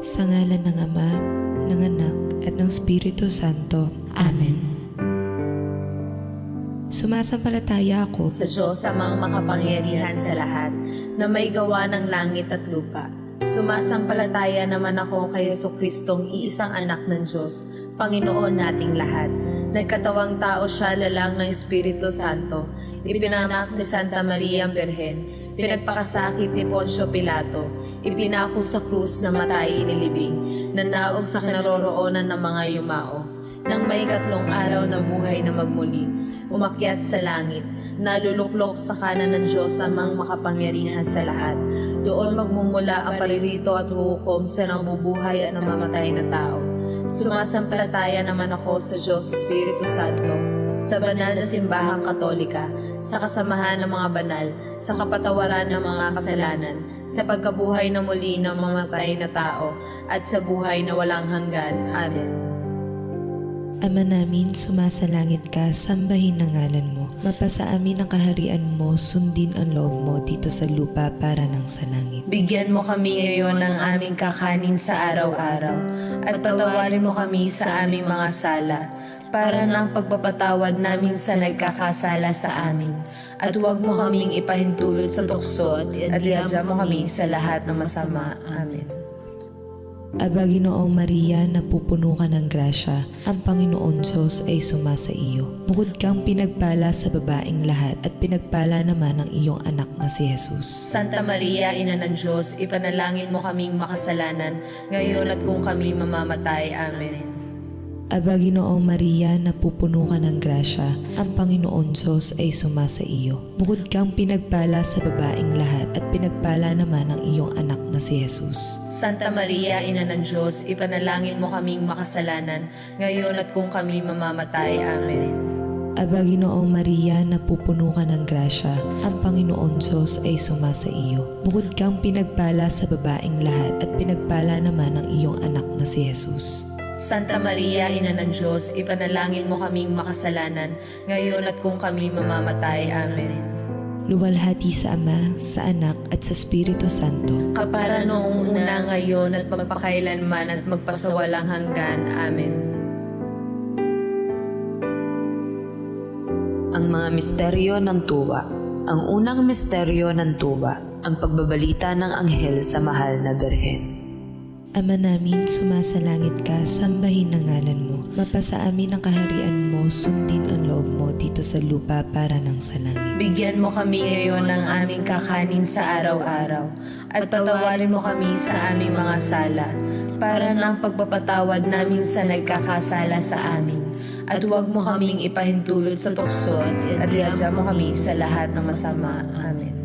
Sa ngalan ng Ama, ng Anak, at ng Espiritu Santo. Amen. Sumasampalataya ako Sa Diyos amang makapangyarihan sa lahat, na may gawa ng langit at lupa. Sumasampalataya naman ako kay Jesucristong iisang anak ng Diyos, Panginoon nating lahat. Nagkatawang tao siya lalang ng Espiritu Santo. Ipinanak ni Santa Maria Birhen. Pinagpakasakit ni Poncio Pilato. Ipinako sa krus na matay inilibing. Nanaog sa kinaroroonan ng mga yumao. Nang may 3 araw na buhay na magmuli, umakyat sa langit, naluluklok sa kanan ng Diyos amang makapangyarihan sa lahat. Doon magmumula ang paririto at huhukom sa nabubuhay at namamatay na tao. Sumasampalataya naman ako sa Diyos Espiritu Santo, sa banal na simbahang katolika, sa kasamahan ng mga banal, sa kapatawaran ng mga kasalanan, sa pagkabuhay na muli ng mamatay na tao, at sa buhay na walang hanggan. Amen. Ama namin, sumasalangit ka, sambahin ang ngalan mo. Mapasa amin ang kaharian mo, sundin ang loob mo dito sa lupa para ng sa langit. Bigyan mo kami ngayon ng aming kakanin sa araw-araw, at patawarin mo kami sa aming mga sala, para ng pagpapatawad namin sa nagkakasala sa amin. At huwag mo kaming ipahintulot sa tukso, at iadya mo kami sa lahat ng masama. Amen. Aba Ginoong Maria, napupuno ka ng grasya, ang Panginoon Diyos ay sumasa iyo. Bukod kang pinagpala sa babaeng lahat at pinagpala naman ang iyong anak na si Jesus. Santa Maria, Ina ng Diyos, ipanalangin mo kaming makasalanan, ngayon at kung kami mamamatay. Amen. Aba Ginoong Maria, napupuno ka ng grasya, ang Panginoon Diyos ay sumasa iyo. Bukod kang pinagpala sa babaeng lahat at pinagpala naman ang iyong anak na si Jesus. Santa Maria, Ina ng Diyos, ipanalangin mo kaming makasalanan, ngayon at kung kami mamamatay. Amen. Aba Ginoong Maria, napupuno ka ng grasya, ang Panginoon Diyos ay sumasa iyo. Bukod kang pinagpala sa babaeng lahat at pinagpala naman ang iyong anak na si Jesus. Santa Maria, Ina ng Diyos, ipanalangin mo kaming makasalanan, ngayon at kung kami mamamatay. Amen. Luwalhati sa Ama, sa Anak, at sa Espiritu Santo. Kapara noong una, ngayon at magpakailanman at magpasawalang hanggan. Amen. Ang mga misteryo ng tuwa. Ang unang misteryo ng tuwa, ang pagbabalita ng anghel sa mahal na Birhen. Ama namin, sumasalangit ka, sambahin ang ngalan mo. Mapasa amin ang kaharian mo, sundin ang loob mo dito sa lupa para ng sa langit. Bigyan mo kami ngayon ng aming kakanin sa araw-araw, at patawarin mo kami sa aming mga sala, para ng pagpapatawad namin sa nagkakasala sa amin. At huwag mo kaming ipahintulot sa tukso, at iadya mo kami sa lahat ng masama. Amen.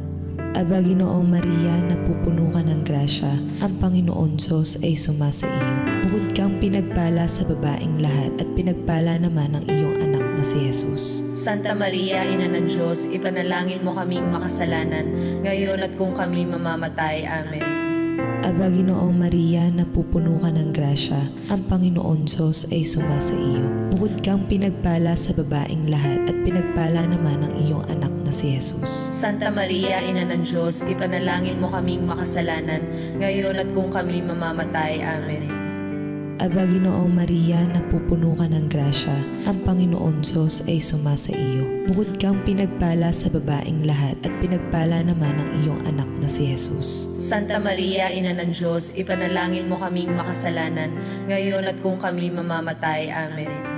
Aba Ginoong Maria, napupuno ka ng grasya, ang Panginoon Diyos ay sumasa iyo. Bukod kang pinagpala sa babaeng lahat at pinagpala naman ang iyong anak na si Jesus. Santa Maria, Ina ng Diyos, ipanalangin mo kaming makasalanan, ngayon at kung kami mamamatay. Amen. Aba Ginoong Maria, napupuno ka ng grasya, ang Panginoon Diyos ay sumasa iyo. Bukod kang pinagpala sa babaeng lahat at pinagpala naman ang iyong anak na si Jesus. Santa Maria, Ina ng Diyos, ipanalangin mo kaming makasalanan, ngayon at kung kami mamamatay. Amen. Aba Ginoong Maria, napupuno ka ng grasya, ang Panginoon Diyos ay sumasa iyo. Bukod kang pinagpala sa babaeng lahat at pinagpala naman ang iyong anak na si Jesus. Santa Maria, Ina ng Diyos, ipanalangin mo kaming makasalanan, ngayon at kung kami mamamatay. Amen.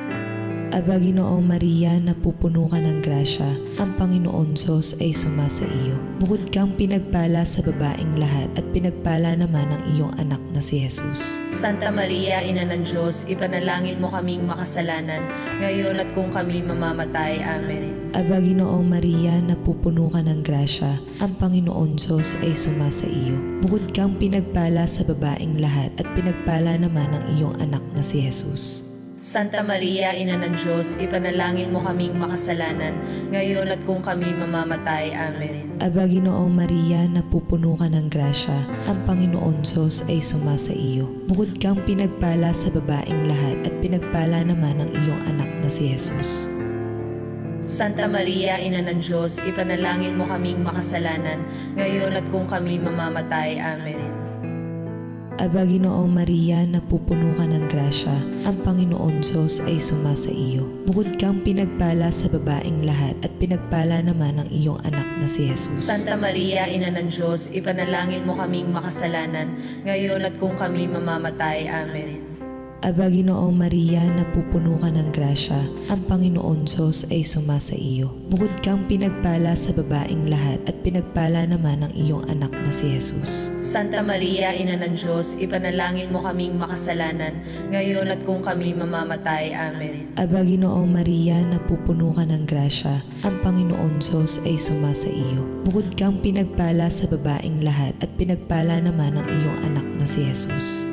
Aba Ginoong Maria, napupuno ka ng grasya, ang Panginoon Diyos ay sumasa iyo. Bukod kang pinagpala sa babaeng lahat at pinagpala naman ang iyong anak na si Jesus. Santa Maria, Ina ng Diyos, ipanalangin mo kaming makasalanan, ngayon at kung kami mamamatay. Amen. Aba Ginoong Maria, napupuno ka ng grasya, ang Panginoon Diyos ay sumasa iyo. Bukod kang pinagpala sa babaeng lahat at pinagpala naman ang iyong anak na si Jesus. Santa Maria, Ina ng Diyos, ipanalangin mo kaming makasalanan, ngayon at kung kami mamamatay. Amen. Aba Ginoong Maria, napupuno ka ng grasya, ang Panginoon Diyos ay sumasa iyo. Bukod kang pinagpala sa babaeng lahat at pinagpala naman ang iyong anak na si Jesus. Santa Maria, Ina ng Diyos, ipanalangin mo kaming makasalanan, ngayon at kung kami mamamatay. Amen. Aba Ginoong Maria, napupuno ka ng grasya, ang Panginoon Diyos ay sumasa iyo. Bukod kang pinagpala sa babaeng lahat at pinagpala naman ang iyong anak na si Jesus. Santa Maria, Ina ng Diyos, ipanalangin mo kaming makasalanan, ngayon at kung kami mamamatay. Amen. Aba Ginoong Maria, napupuno ka ng grasya, ang Panginoon Diyos ay sumasa iyo. Bukod kang pinagpala sa babaeng lahat at pinagpala naman ang iyong anak na si Jesus. Santa Maria, Ina ng Diyos, ipanalangin mo kaming makasalanan, ngayon at kung kami mamamatay. Amen. Aba Ginoong Maria, napupuno ka ng grasya, ang Panginoon Diyos ay sumasa iyo. Bukod kang pinagpala sa babaeng lahat at pinagpala naman ang iyong anak na si Jesus.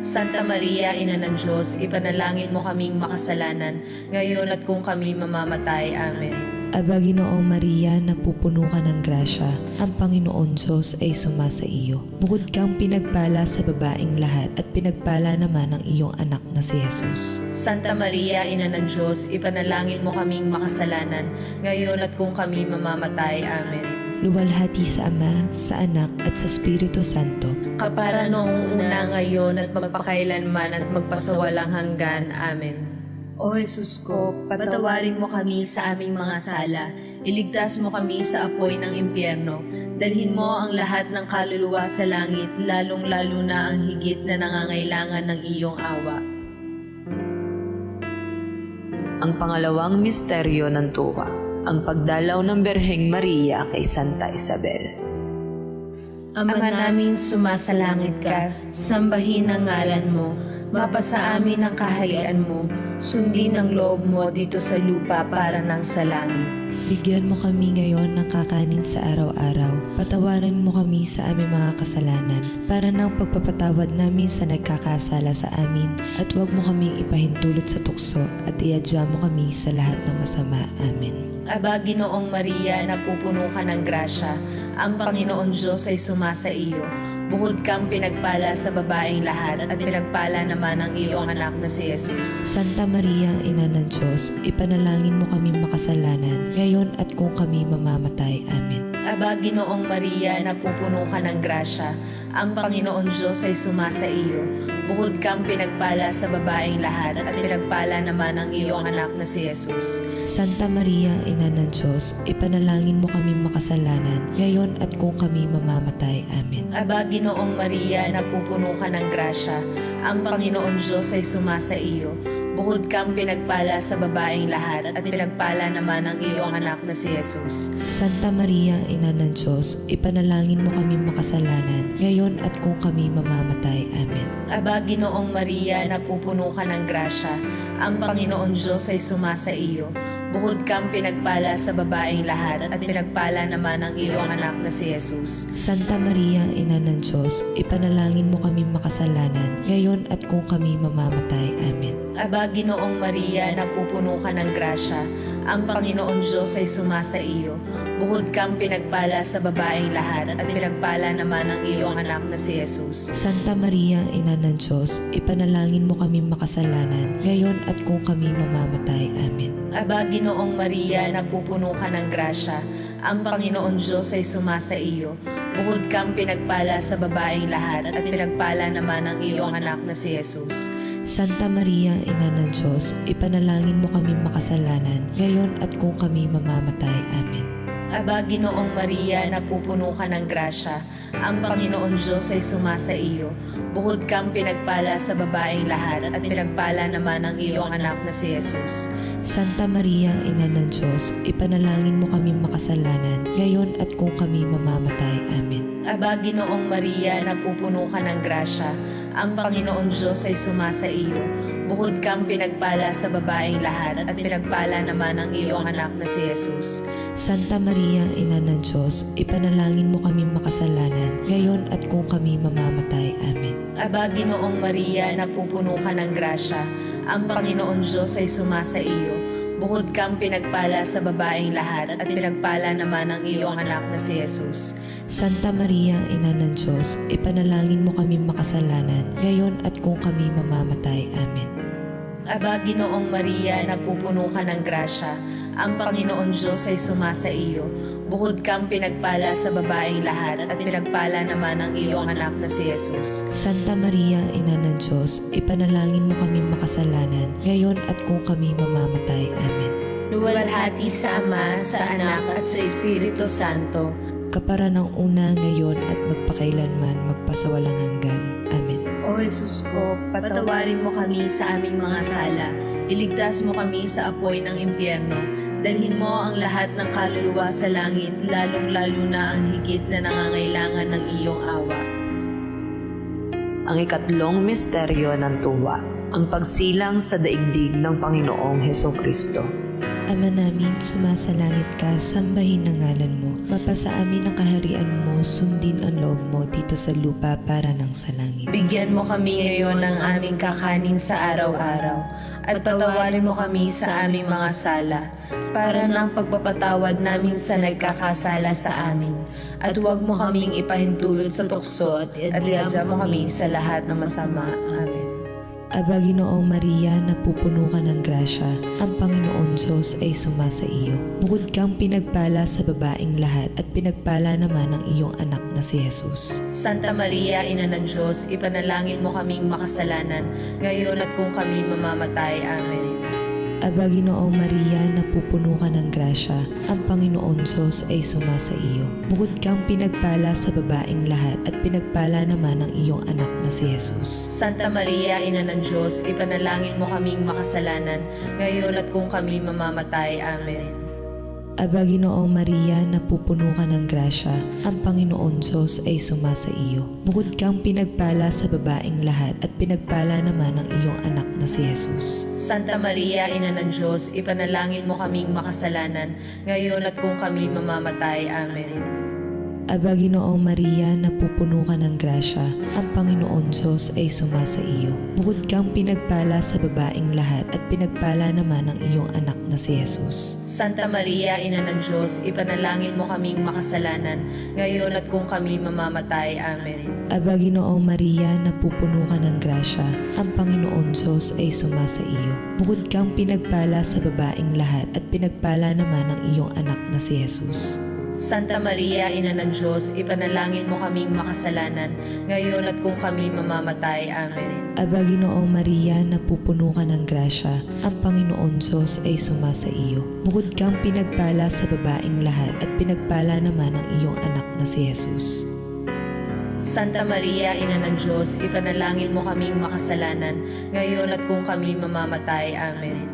Santa Maria, Ina ng Diyos, ipanalangin mo kaming makasalanan, ngayon at kung kami mamamatay. Amen. Aba Ginoong Maria, napupuno ka ng grasya, ang Panginoon Diyos ay sumasa iyo. Bukod kang pinagpala sa babaeng lahat at pinagpala naman ang iyong anak na si Jesus. Santa Maria, Ina ng Diyos, ipanalangin mo kaming makasalanan, ngayon at kung kami mamamatay. Amen. Luwalhati sa Ama, sa Anak at sa Espiritu Santo. Kapara noong una, ngayon at magpakailanman at magpasawalang hanggan. Amen. O Jesus ko, patawarin mo kami sa aming mga sala, iligtas mo kami sa apoy ng impyerno, dalhin mo ang lahat ng kaluluwa sa langit, lalong-lalo na ang higit na nangangailangan ng iyong awa. Ang pangalawang misteryo ng tuwa, ang pagdalaw ng Birheng Maria kay Santa Isabel. Ama namin, sumasalangit ka, sambahin ang ngalan mo, mapasa amin ang kaharian mo, sundin ang loob mo dito sa lupa para ng sa langit. Bigyan mo kami ngayon ng kakanin sa araw-araw. Patawarin mo kami sa aming mga kasalanan para ng pagpapatawad namin sa nagkakasala sa amin. At huwag mo kaming ipahintulot sa tukso at iadya mo kami sa lahat ng masama. Amen. Aba Ginoong Maria, napupuno ka ng grasya, ang Panginoon Diyos ay sumasa iyo. Bukod kang pinagpala sa babaeng lahat at pinagpala naman ang iyong anak na si Jesus. Santa Maria, Ina ng Diyos, ipanalangin mo kami makasalanan, ngayon at kung kami mamamatay. Amen. Aba Ginoong Maria, napupuno ka ng grasya, ang Panginoon Diyos ay sumasa iyo. Bukod kang pinagpala sa babaeng lahat at pinagpala naman ang iyong anak na si Jesus. Santa Maria, Ina ng Diyos, ipanalangin mo kami makasalanan, ngayon at kung kami mamamatay. Amen. Aba Ginoong Maria, napupuno ka ng grasya, ang Panginoon Diyos ay sumasa iyo. Bukod kang pinagpala sa babaeng lahat at pinagpala naman ang iyong anak na si Jesus. Santa Maria, Ina ng Diyos, ipanalangin mo kami makasalanan, ngayon at kung kami mamamatay. Amen. Aba Ginoong Maria, napupuno ka ng grasya, ang Panginoon Diyos ay sumasa iyo. Bukod kang pinagpala sa babaeng lahat at pinagpala naman ang iyong anak na si Jesus. Santa Maria, Ina ng Diyos, ipanalangin mo kami makasalanan, ngayon at kung kami mamamatay. Amen. Aba Ginoong Maria, napupuno ka ng grasya, ang Panginoon Diyos ay sumasa iyo. Bukod kang pinagpala sa babaeng lahat at pinagpala naman ang iyong anak na si Jesus. Santa Maria, Ina ng Diyos, ipanalangin mo kami makasalanan, ngayon at kung kami mamamatay. Amen. Aba Ginoong Maria, napupuno ka ng grasya, ang Panginoon Diyos ay sumasa iyo. Bukod kang pinagpala sa babaeng lahat at pinagpala naman ang iyong anak na si Jesus. Santa Maria, Ina ng Diyos, ipanalangin mo kami makasalanan, ngayon at kung kami mamamatay. Amen. Aba Ginoong Maria, napupuno ka ng grasya, ang Panginoon Diyos ay sumasa iyo. Bukod kang pinagpala sa babaeng lahat at pinagpala naman ang iyong anak na si Jesus. Santa Maria, Ina ng Diyos, ipanalangin mo kami makasalanan, ngayon at kung kami mamamatay. Amen. Aba Ginoong Maria, napupuno ka ng grasya, ang Panginoon Diyos ay sumasa iyo. Bukod kang pinagpala sa babaeng lahat at pinagpala naman ang iyong anak na si Jesus. Santa Maria, Ina ng Diyos, ipanalangin mo kami makasalanan, ngayon at kung kami mamamatay. Amen. Aba Ginoong Maria, napupuno ka ng grasya, ang Panginoon Diyos ay sumasa iyo. Bukod kang pinagpala sa babaeng lahat at pinagpala naman ang iyong anak na si Jesus. Santa Maria, Ina ng Diyos, ipanalangin mo kami makasalanan, ngayon at kung kami mamamatay. Amen. Aba Ginoong Maria, napupuno ka ng grasya, ang Panginoon Diyos ay sumasa iyo. Bukod kang pinagpala sa babaeng lahat at pinagpala naman ang iyong anak na si Jesus. Santa Maria, Ina ng Diyos, ipanalangin mo kami makasalanan, ngayon at kung kami mamamatay. Amen. Luwalhati sa Ama, sa Anak at sa Espiritu Santo. Kapara ng una, ngayon at magpakailanman, magpasawalang hanggan. Amen. O Jesus ko, patawarin mo kami sa aming mga sala. Iligtas mo kami sa apoy ng impyerno. Dalhin mo ang lahat ng kaluluwa sa langit, lalong-lalo na ang higit na nangangailangan ng iyong awa. Ang ikatlong misteryo ng tuwa, ang pagsilang sa daigdig ng Panginoong Hesukristo. Ama namin, sumasalangit ka, sambahin ang ngalan mo. Mapasa amin ang kaharian mo, sundin ang loob mo dito sa lupa para ng sa langit. Bigyan mo kami ngayon ng aming kakanin sa araw-araw, at patawarin mo kami sa aming mga sala, para ng pagpapatawad namin sa nagkakasala sa amin. At huwag mo kaming ipahintulot sa tukso at iadya mo kami sa lahat ng masama. Amen. Aba, Ginoong Maria, napupuno ka ng grasya, ang Panginoon Diyos ay sumasa iyo. Bukod kang pinagpala sa babaeng lahat at pinagpala naman ang iyong anak na si Jesus. Santa Maria, Ina ng Diyos, ipanalangin mo kaming makasalanan, ngayon at kung kami mamamatay. Amen. Aba, Ginoong Maria, napupuno ka ng grasya, ang Panginoon Diyos ay sumasa iyo. Bukod kang pinagpala sa babaeng lahat at pinagpala naman ang iyong anak na si Jesus. Santa Maria, Ina ng Diyos, ipanalangin mo kaming makasalanan, ngayon at kung kami mamamatay. Amen. Aba, Ginoong Maria, napupuno ka ng grasya, ang Panginoon Diyos ay sumasa iyo. Bukod kang pinagpala sa babaeng lahat at pinagpala naman ang iyong anak na si Jesus. Santa Maria, Ina ng Diyos, ipanalangin mo kaming makasalanan, ngayon at kung kami mamamatay. Amen. Aba, Ginoong Maria, napupuno ka ng grasya, ang Panginoon Diyos ay sumasa iyo. Bukod kang pinagpala sa babaeng lahat at pinagpala naman ang iyong anak na si Jesus. Santa Maria, Ina ng Diyos, ipanalangin mo kaming makasalanan, ngayon at kung kami mamamatay. Amen. Aba, Ginoong Maria, napupuno ka ng grasya, ang Panginoon Diyos ay sumasa iyo. Bukod kang pinagpala sa babaeng lahat at pinagpala naman ang iyong anak na si Jesus. Santa Maria, Ina ng Diyos, ipanalangin mo kaming makasalanan, ngayon at kung kami mamamatay. Amen. Aba, Ginoong Maria, napupuno ka ng grasya, ang Panginoon Diyos ay sumasa iyo. Bukod kang pinagpala sa babaeng lahat at pinagpala naman ang iyong anak na si Jesus. Santa Maria, Ina ng Diyos, ipanalangin mo kaming makasalanan, ngayon at kung kami mamamatay. Amen.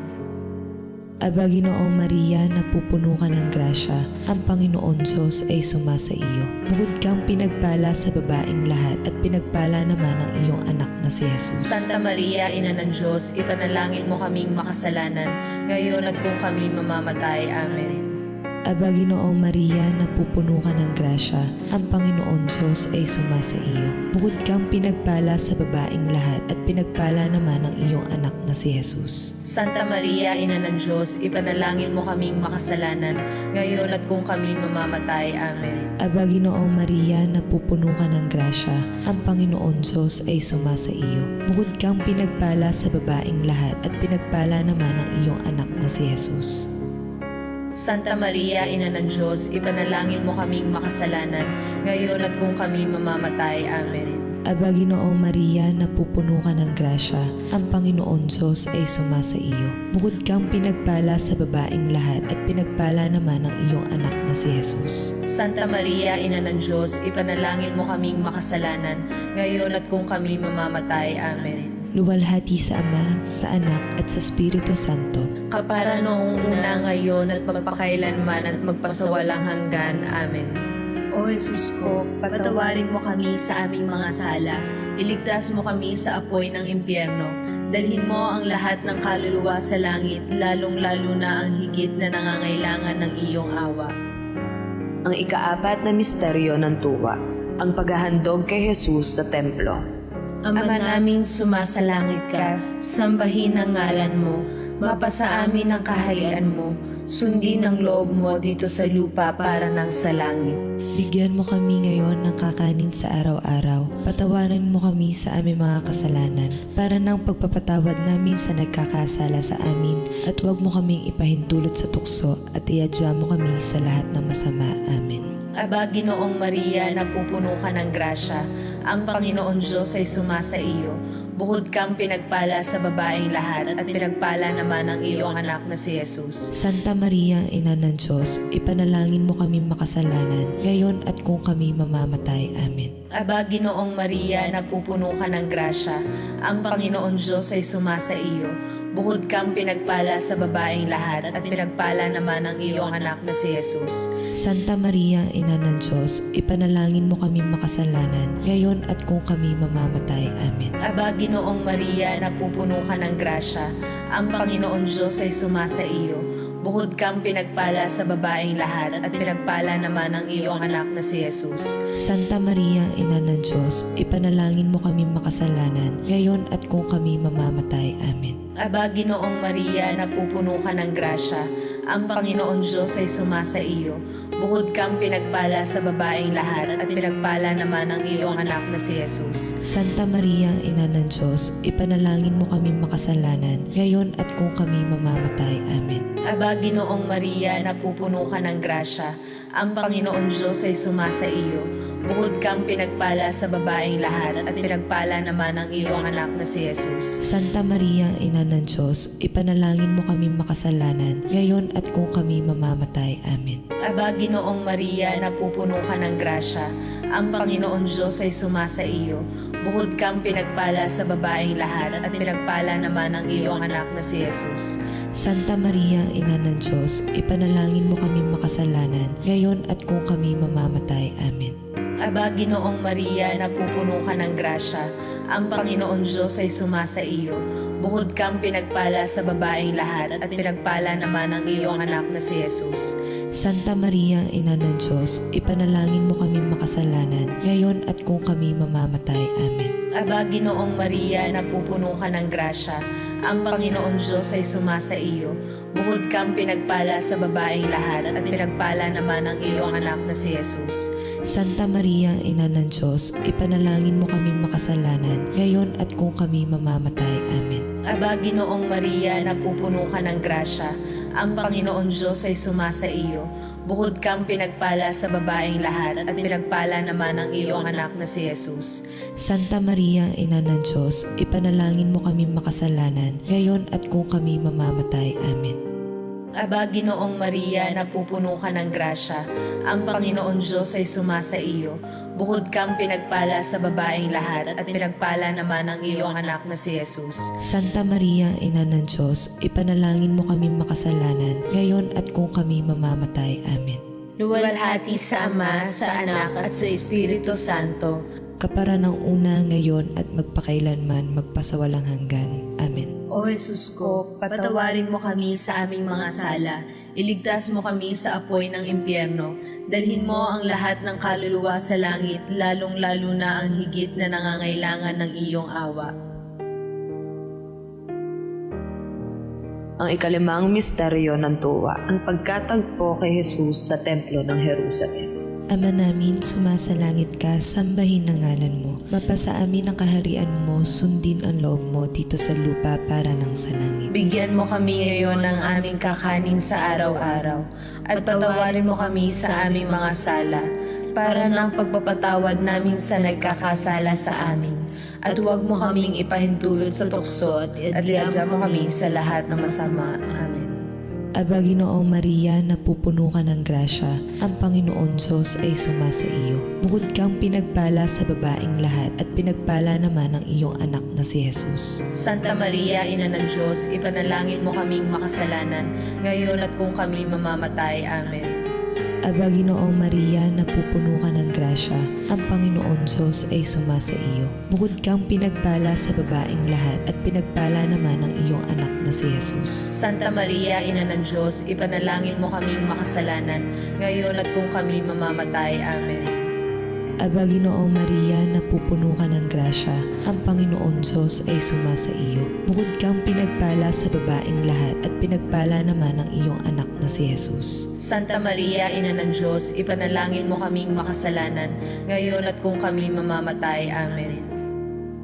Aba, Ginoong Maria, napupuno ka ng grasya, ang Panginoon Diyos ay sumasa iyo. Bukod kang pinagpala sa babaeng lahat at pinagpala naman ang iyong anak na si Jesus. Santa Maria, Ina ng Diyos, ipanalangin mo kaming makasalanan, ngayon at kung kami mamamatay. Amen. Aba, Ginoong Maria, napupuno ka ng grasya, ang Panginoon Diyos ay sumasa iyo. Bukod kang pinagpala sa babaeng lahat at pinagpala naman ang iyong anak na si Jesus. Santa Maria, Ina ng Diyos, ipanalangin mo kaming makasalanan, ngayon at kung kami mamamatay. Amen. Aba, Ginoong Maria, napupuno ka ng grasya, ang Panginoon Diyos ay sumasa iyo. Bukod kang pinagpala sa babaeng lahat at pinagpala naman ang iyong anak na si Jesus. Santa Maria, Ina ng Diyos, ipanalangin mo kaming makasalanan, ngayon at kung kami mamamatay. Amen. Aba, Ginoong Maria, napupuno ka ng grasya, ang Panginoon Diyos ay sumasa iyo. Bukod kang pinagpala sa babaeng lahat at pinagpala naman ang iyong anak na si Jesus. Santa Maria, Ina ng Diyos, ipanalangin mo kaming makasalanan, ngayon at kung kami mamamatay. Amen. Luwalhati sa Ama, sa Anak at sa Espiritu Santo. Kapara noong una, ngayon at magpakailanman at magpasawalang hanggan. Amen. O Jesus ko, patawarin mo kami sa aming mga sala. Iligtas mo kami sa apoy ng impyerno. Dalhin mo ang lahat ng kaluluwa sa langit, lalong-lalo na ang higit na nangangailangan ng iyong awa. Ang ikaapat na misteryo ng tuwa, ang paghahandog kay Jesus sa templo. Ama namin, sumasalangit ka, sambahin ang ngalan mo, Mapasa amin ang kaharian mo, sundin ang loob mo dito sa lupa para ng sa langit. Bigyan mo kami ngayon ng kakanin sa araw-araw. Patawarin mo kami sa aming mga kasalanan para ng pagpapatawad namin sa nagkakasala sa amin. At huwag mo kaming ipahintulot sa tukso at iadya mo kami sa lahat ng masama. Amen. Aba, Ginoong Maria, napupuno ka ng grasya, ang Panginoon Diyos ay sumasa iyo. Bukod kang pinagpala sa babaeng lahat at pinagpala naman ang iyong anak na si Jesus. Santa Maria, Ina ng Diyos, ipanalangin mo kami makasalanan, ngayon at kung kami mamamatay. Amen. Aba, Ginoong Maria, napupuno ka ng grasya, ang Panginoon Diyos ay sumasa iyo. Bukod kang pinagpala sa babaeng lahat at pinagpala naman ang iyong anak na si Jesus. Santa Maria, Ina ng Diyos, ipanalangin mo kami makasalanan, ngayon at kung kami mamamatay. Amen. Aba, Ginoong Maria, napupuno ka ng grasya, ang Panginoon Diyos ay sumasa iyo. Bukod kang pinagpala sa babaeng lahat at pinagpala naman ang iyong anak na si Jesus. Santa Maria, Ina ng Diyos, ipanalangin mo kami makasalanan, ngayon at kung kami mamamatay. Amen. Aba, Ginoong Maria, napupuno ka ng grasya, ang Panginoon Diyos ay sumasa iyo. Bukod kang pinagpala sa babaeng lahat at pinagpala naman ang iyong anak na si Jesus. Santa Maria, Ina ng Diyos, ipanalangin mo kami makasalanan, ngayon at kung kami mamamatay. Amen. Aba, Ginoong Maria, napupuno ka ng grasya, ang Panginoon Diyos ay sumasa iyo. Bukod kang pinagpala sa babaeng lahat at pinagpala naman ang iyong anak na si Jesus. Santa Maria, Ina ng Diyos, ipanalangin mo kami makasalanan, ngayon at kung kami mamamatay. Amen. Aba, Ginoong Maria, napupuno ka ng grasya, ang Panginoon Diyos ay sumasa iyo. Bukod kang pinagpala sa babaeng lahat at pinagpala naman ang iyong anak na si Jesus. Santa Maria, Ina ng Diyos, ipanalangin mo kami makasalanan, ngayon at kung kami mamamatay. Amen. Aba, Ginoong Maria, napupuno ka ng grasya, ang Panginoon Diyos ay sumasa iyo. Bukod kang pinagpala sa babaeng lahat at pinagpala naman ang iyong anak na si Jesus. Santa Maria, Ina ng Diyos, ipanalangin mo kami makasalanan, ngayon at kung kami mamamatay. Amen. Aba, Ginoong Maria, napupuno ka ng grasya, ang Panginoon Diyos ay sumasa iyo. Bukod kang pinagpala sa babaeng lahat at pinagpala naman ang iyong anak na si Jesus. Santa Maria, Ina ng Diyos, ipanalangin mo kami makasalanan, ngayon at kung kami mamamatay. Amen. Aba, Ginoong Maria, napupuno ka ng grasya, ang Panginoon Diyos ay sumasa iyo. Bukod kang pinagpala sa babaeng lahat at pinagpala naman ang iyong anak na si Jesus. Santa Maria, Ina ng Diyos, ipanalangin mo kami makasalanan, ngayon at kung kami mamamatay. Amen. Aba, Ginoong Maria, napupuno ka ng grasya, ang Panginoon Diyos ay sumasa iyo. Bukod kang pinagpala sa babaeng lahat at pinagpala naman ang iyong anak na si Jesus. Santa Maria, Ina ng Diyos, ipanalangin mo kami makasalanan, ngayon at kung kami mamamatay. Amen. Luwalhati sa Ama, sa Anak at sa Espiritu Santo. Kapara ng una, ngayon at magpakailanman, magpasawalang hanggan. Amen. O Jesus ko, patawarin mo kami sa aming mga sala. Iligtas mo kami sa apoy ng impyerno. Dalhin mo ang lahat ng kaluluwa sa langit, lalong-lalo na ang higit na nangangailangan ng iyong awa. Ang ikalimang misteryo ng tuwa, ang pagkatagpo kay Jesus sa templo ng Jerusalem. Ama namin, sumasalangit ka, sambahin ang ngalan mo. Mapasa amin ang kaharian mo, sundin ang loob mo dito sa lupa para ng sa langit. Bigyan mo kami ngayon ng aming kakanin sa araw-araw, at patawarin mo kami sa aming mga sala, para ng pagpapatawad namin sa nagkakasala sa amin. At huwag mo kaming ipahintulot sa tukso at iadya mo kami sa lahat ng masama. Amen. Aba, Ginoong Maria, napupuno ka ng grasya, ang Panginoon Diyos ay sumasa iyo. Bukod kang pinagpala sa babaeng lahat at pinagpala naman ang iyong anak na si Jesus. Santa Maria, Ina ng Diyos, ipanalangin mo kaming makasalanan, ngayon at kung kami mamamatay. Amen. Aba, Ginoong Maria, napupuno ka ng grasya, ang Panginoon Diyos ay sumasa iyo. Bukod kang pinagpala sa babaeng lahat at pinagpala naman ang iyong anak na si Jesus. Santa Maria, Ina ng Diyos, ipanalangin mo kaming makasalanan, ngayon at kung kami mamamatay. Amen. Aba Ginoong Maria, napupuno ka ng grasya, ang Panginoon Diyos ay sumasa iyo. Bukod kang pinagpala sa babaeng lahat at pinagpala naman ang iyong anak na si Jesus. Santa Maria, Ina ng Diyos, ipanalangin mo kaming makasalanan, ngayon at kung kami mamamatay. Amen.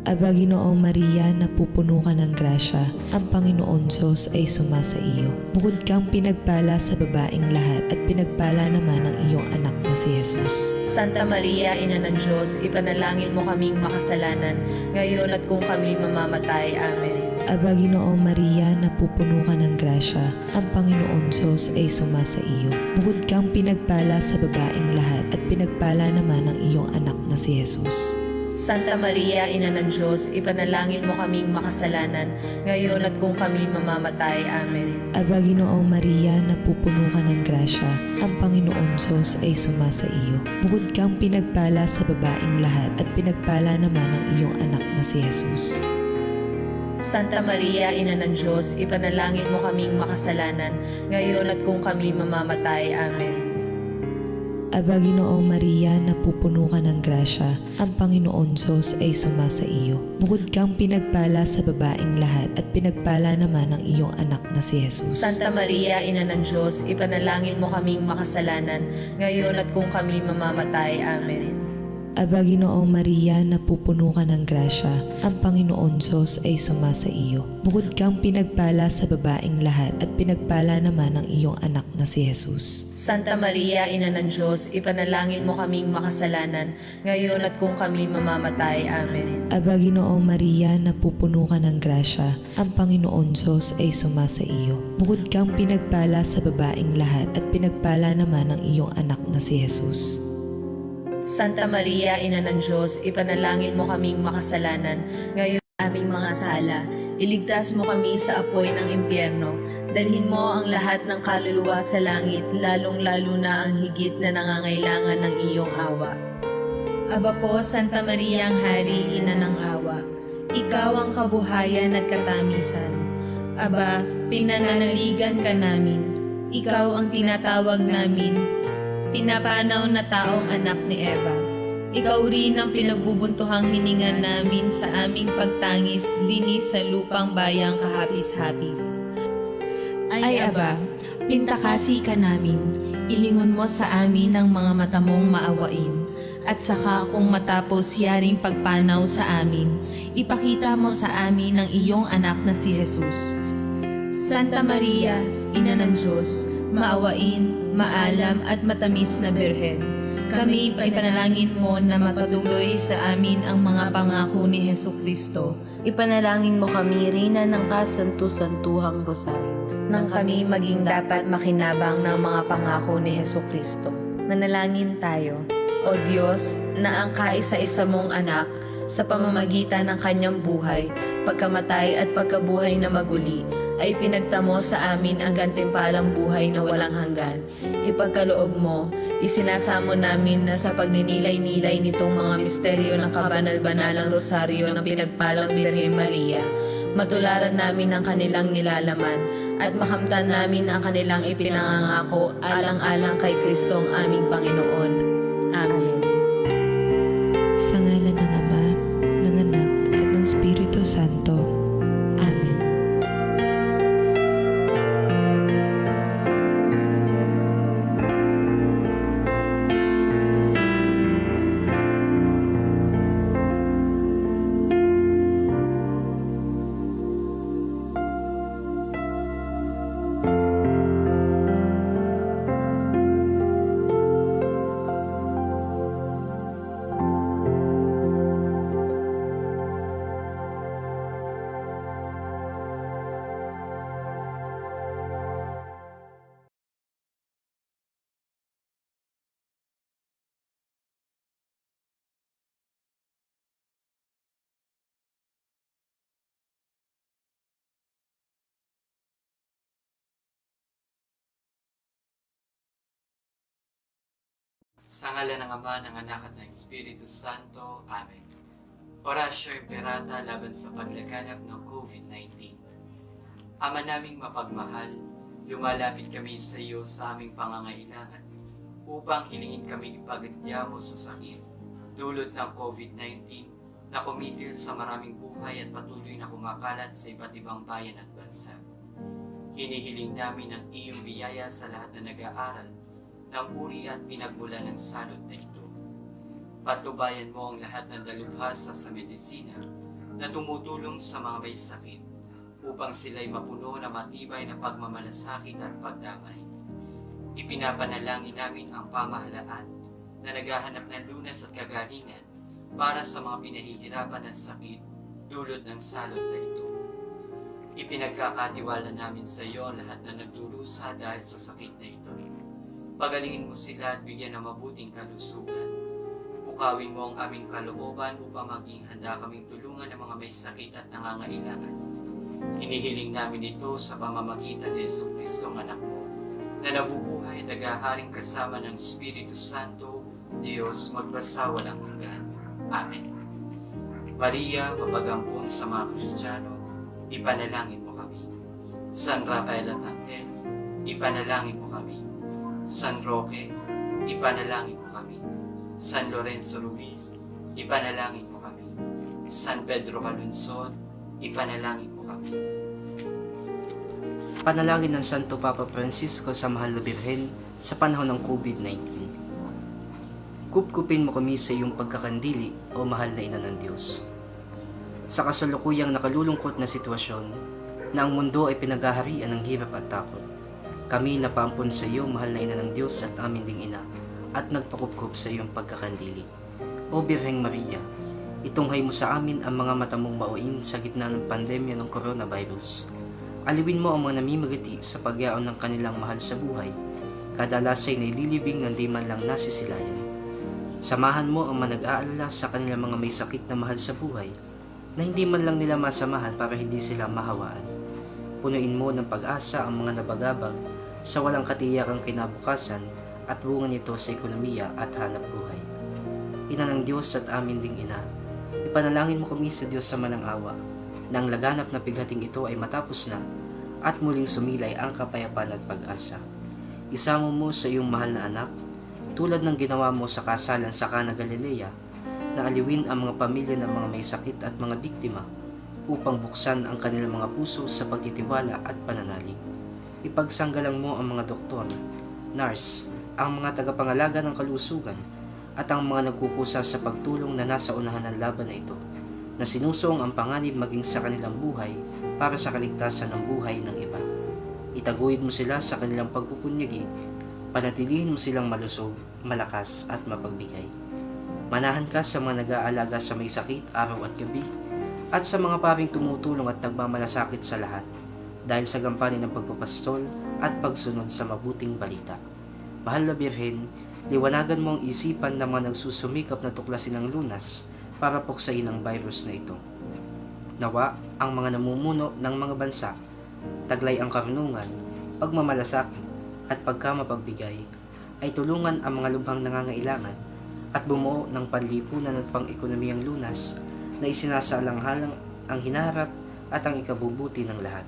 Aba Ginoong Maria, napupuno ka ng grasya, ang Panginoon Diyos ay sumasa iyo. Bukod kang pinagpala sa babaeng lahat at pinagpala naman ang iyong anak na si Jesus. Santa Maria, Ina ng Diyos, ipanalangin mo kaming makasalanan, ngayon at kung kami mamamatay. Amen. Aba Ginoong Maria, napupuno ka ng grasya, ang Panginoon Diyos ay sumasa iyo. Bukod kang pinagpala sa babaeng lahat at pinagpala naman ang iyong anak na si Jesus. Santa Maria, Ina ng Diyos, ipanalangin mo kaming makasalanan, ngayon at kung kami mamamatay. Amen. Aba Ginoong Maria, napupuno ka ng grasya, ang Panginoon Diyos ay sumasa iyo. Bukod kang pinagpala sa babaeng lahat at pinagpala naman ang iyong anak na si Jesus. Santa Maria, Ina ng Diyos, ipanalangin mo kaming makasalanan, ngayon at kung kami mamamatay. Amen. Aba Ginoong Maria, napupuno ka ng grasya, ang Panginoon Diyos ay sumasa iyo. Bukod kang pinagpala sa babaeng lahat at pinagpala naman ang iyong anak na si Jesus. Santa Maria, Ina ng Diyos, ipanalangin mo kaming makasalanan, ngayon at kung kami mamamatay. Amen. Aba Ginoong Maria, napupuno ka ng grasya, ang Panginoon Diyos ay sumasa iyo. Bukod kang pinagpala sa babaeng lahat at pinagpala naman ang iyong anak na si Jesus. Santa Maria, Ina ng Diyos, ipanalangin mo kaming makasalanan, ngayon at kung kami mamamatay. Amen. Aba Ginoong Maria, napupuno ka ng grasya, ang Panginoon Diyos ay sumasa iyo. Bukod kang pinagpala sa babaeng lahat at pinagpala naman ang iyong anak na si Jesus. Santa Maria, Ina ng Diyos, ipanalangin mo kaming makasalanan, ngayon aming mga sala. Iligtas mo kami sa apoy ng impyerno. Dalhin mo ang lahat ng kaluluwa sa langit, lalong-lalo na ang higit na nangangailangan ng iyong awa. Aba po, Santa Maria ang Hari, Ina ng awa. Ikaw ang kabuhayan at katamisan. Aba, pinananaligan ka namin. Ikaw ang tinatawag namin, pinapanaw na taong anak ni Eva. Ikaw rin ang pinagbubuntuhang hininga namin sa aming pagtangis linis sa lupang bayang kahapis-hapis. Ay Aba, pintakasi ka namin, ilingon mo sa amin ang mga mata mong maawain, at saka kung matapos yaring pagpanaw sa amin, ipakita mo sa amin ang iyong anak na si Jesus. Santa Maria, Ina ng Diyos, maawain, maalam at matamis na Birhen, kami ipanalangin mo na mapatuloy sa amin ang mga pangako ni Hesukristo. Ipanalangin mo kami, Reyna ng Kasantu-Santuhang Rosario, Nang kami maging dapat makinabang ng mga pangako ni Hesukristo. Manalangin tayo. O Diyos, na ang kaisa-isa mong anak, sa pamamagitan ng kanyang buhay, pagkamatay at pagkabuhay na maguli, ay pinagtamo sa amin ang gantimpalang buhay na walang hanggan. Ipagkaloob mo, isinasamo namin na sa pagninilay-nilay nitong mga misteryo ng kabanal-banalang rosaryo ng pinagpalang Birhen Maria, matularan namin ang kanilang nilalaman at makamtan namin ang kanilang ipinangangako alang-alang kay Kristong aming Panginoon. Amen. Sa ngalan ng Ama, ng Anak, at ng Espiritu Santo. Amen. Sa ngala ng Ama, ng Anak at ng Espiritu Santo. Amen. Orasyo Imperata laban sa paglaganap ng COVID-19. Ama naming mapagmahal, lumalapit kami sa iyo sa aming pangangailangan upang hilingin kami ipagadya mo sa sakit dulot ng COVID-19 na kumitil sa maraming buhay at patuloy na kumakalat sa iba't ibang bayan at bansa. Hinihiling namin ang iyong biyaya sa lahat na nag-aaral ng uri at pinagmulan ng salot na ito. Patnubayan mo ang lahat ng dalubhasa sa medisina na tumutulong sa mga may sakit upang sila'y mapuno na matibay na pagmamalasakit at pagdamay. Ipinapanalangin namin ang pamahalaan na naghahanap ng lunas at kagalingan para sa mga pinahihirapan ng sakit dulot ng salot na ito. Ipinagkakatiwala namin sa iyo ang lahat na nagdurusa dahil sa sakit na ito. Pagalingin mo sila at bigyan ng mabuting kalusugan. Pukawin mo ang aming kalooban upang maging handa kaming tulungan ng mga may sakit at nangangailangan. Hinihiling namin ito sa pamamagitan ni Jesucristo ang anak mo, na nabubuhay at naghaharing kasama ng Espiritu Santo, Diyos magpasawalang hanggan. Amen. Maria, mapag-ampon sa mga Kristiyano, ipanalangin mo kami. San Rafael at Angel, ipanalangin mo kami. San Roque, ipanalangin mo kami. San Lorenzo Ruiz, ipanalangin mo kami. San Pedro Calungsod, ipanalangin mo kami. Panalangin ng Santo Papa Francisco sa Mahal na Birhen sa panahon ng COVID-19. Kupkupin mo kami sa iyong pagkakandili, o mahal na Ina ng Diyos. Sa kasalukuyang nakalulungkot na sitwasyon na ang mundo ay pinaghaharian ng hirap at takot, kami napaampon sa iyo, mahal na Ina ng Diyos at amin ding Ina, at nagpakupkup sa iyong pagkakandili. O Birheng Maria, itunghay mo sa amin ang mga mata mong mauin sa gitna ng pandemya ng coronavirus. Aliwin mo ang mga namimagati sa pagyaon ng kanilang mahal sa buhay, kadalasay na ililibing ng di man lang nasisilayan. Samahan mo ang mga nag-aalala sa kanilang mga may sakit na mahal sa buhay, na hindi man lang nila masamahan para hindi sila mahawaan. Punuin mo ng pag-asa ang mga nabagabag sa walang katiyakang kinabukasan at bunga nito sa ekonomiya at hanap buhay. Ina ng Diyos at amin ding Ina, ipanalangin mo kami sa Diyos sa manang awa, na ang laganap na pighating ito ay matapos na at muling sumilay ang kapayapaan at pag-asa. Isama mo sa iyong mahal na anak, tulad ng ginawa mo sa kasalan sa Cana Galilea, na aliwin ang mga pamilya ng mga may sakit at mga biktima upang buksan ang kanilang mga puso sa pagtitiwala at pananalig. Ipagsanggalang mo ang mga doktor, nurse, ang mga tagapangalaga ng kalusugan at ang mga nagkukusa sa pagtulong na nasa unahan ng laban na ito, na sinusong ang panganib maging sa kanilang buhay para sa kaligtasan ng buhay ng iba. Itaguyod mo sila sa kanilang pagpupunyagi, panatilihin mo silang malusog, malakas at mapagbigay. Manahan ka sa mga nag-aalaga sa may sakit araw at gabi, at sa mga paring tumutulong at nagmamalasakit sa lahat, dahil sa gampanin ng pagpapastol at pagsunod sa mabuting balita. Mahal na Birhen, liwanagan mo ang isipan ng mga nagsusumikap na tuklasin ng lunas para puksain ang virus na ito. Nawa ang mga namumuno ng mga bansa, taglay ang karunungan, pagmamalasakit at pagkamapagbigay, ay tulungan ang mga lubhang nangangailangan at bumuo ng panlipunan at pang-ekonomiyang lunas na isinasaalang-halang ang hinaharap at ang ikabubuti ng lahat.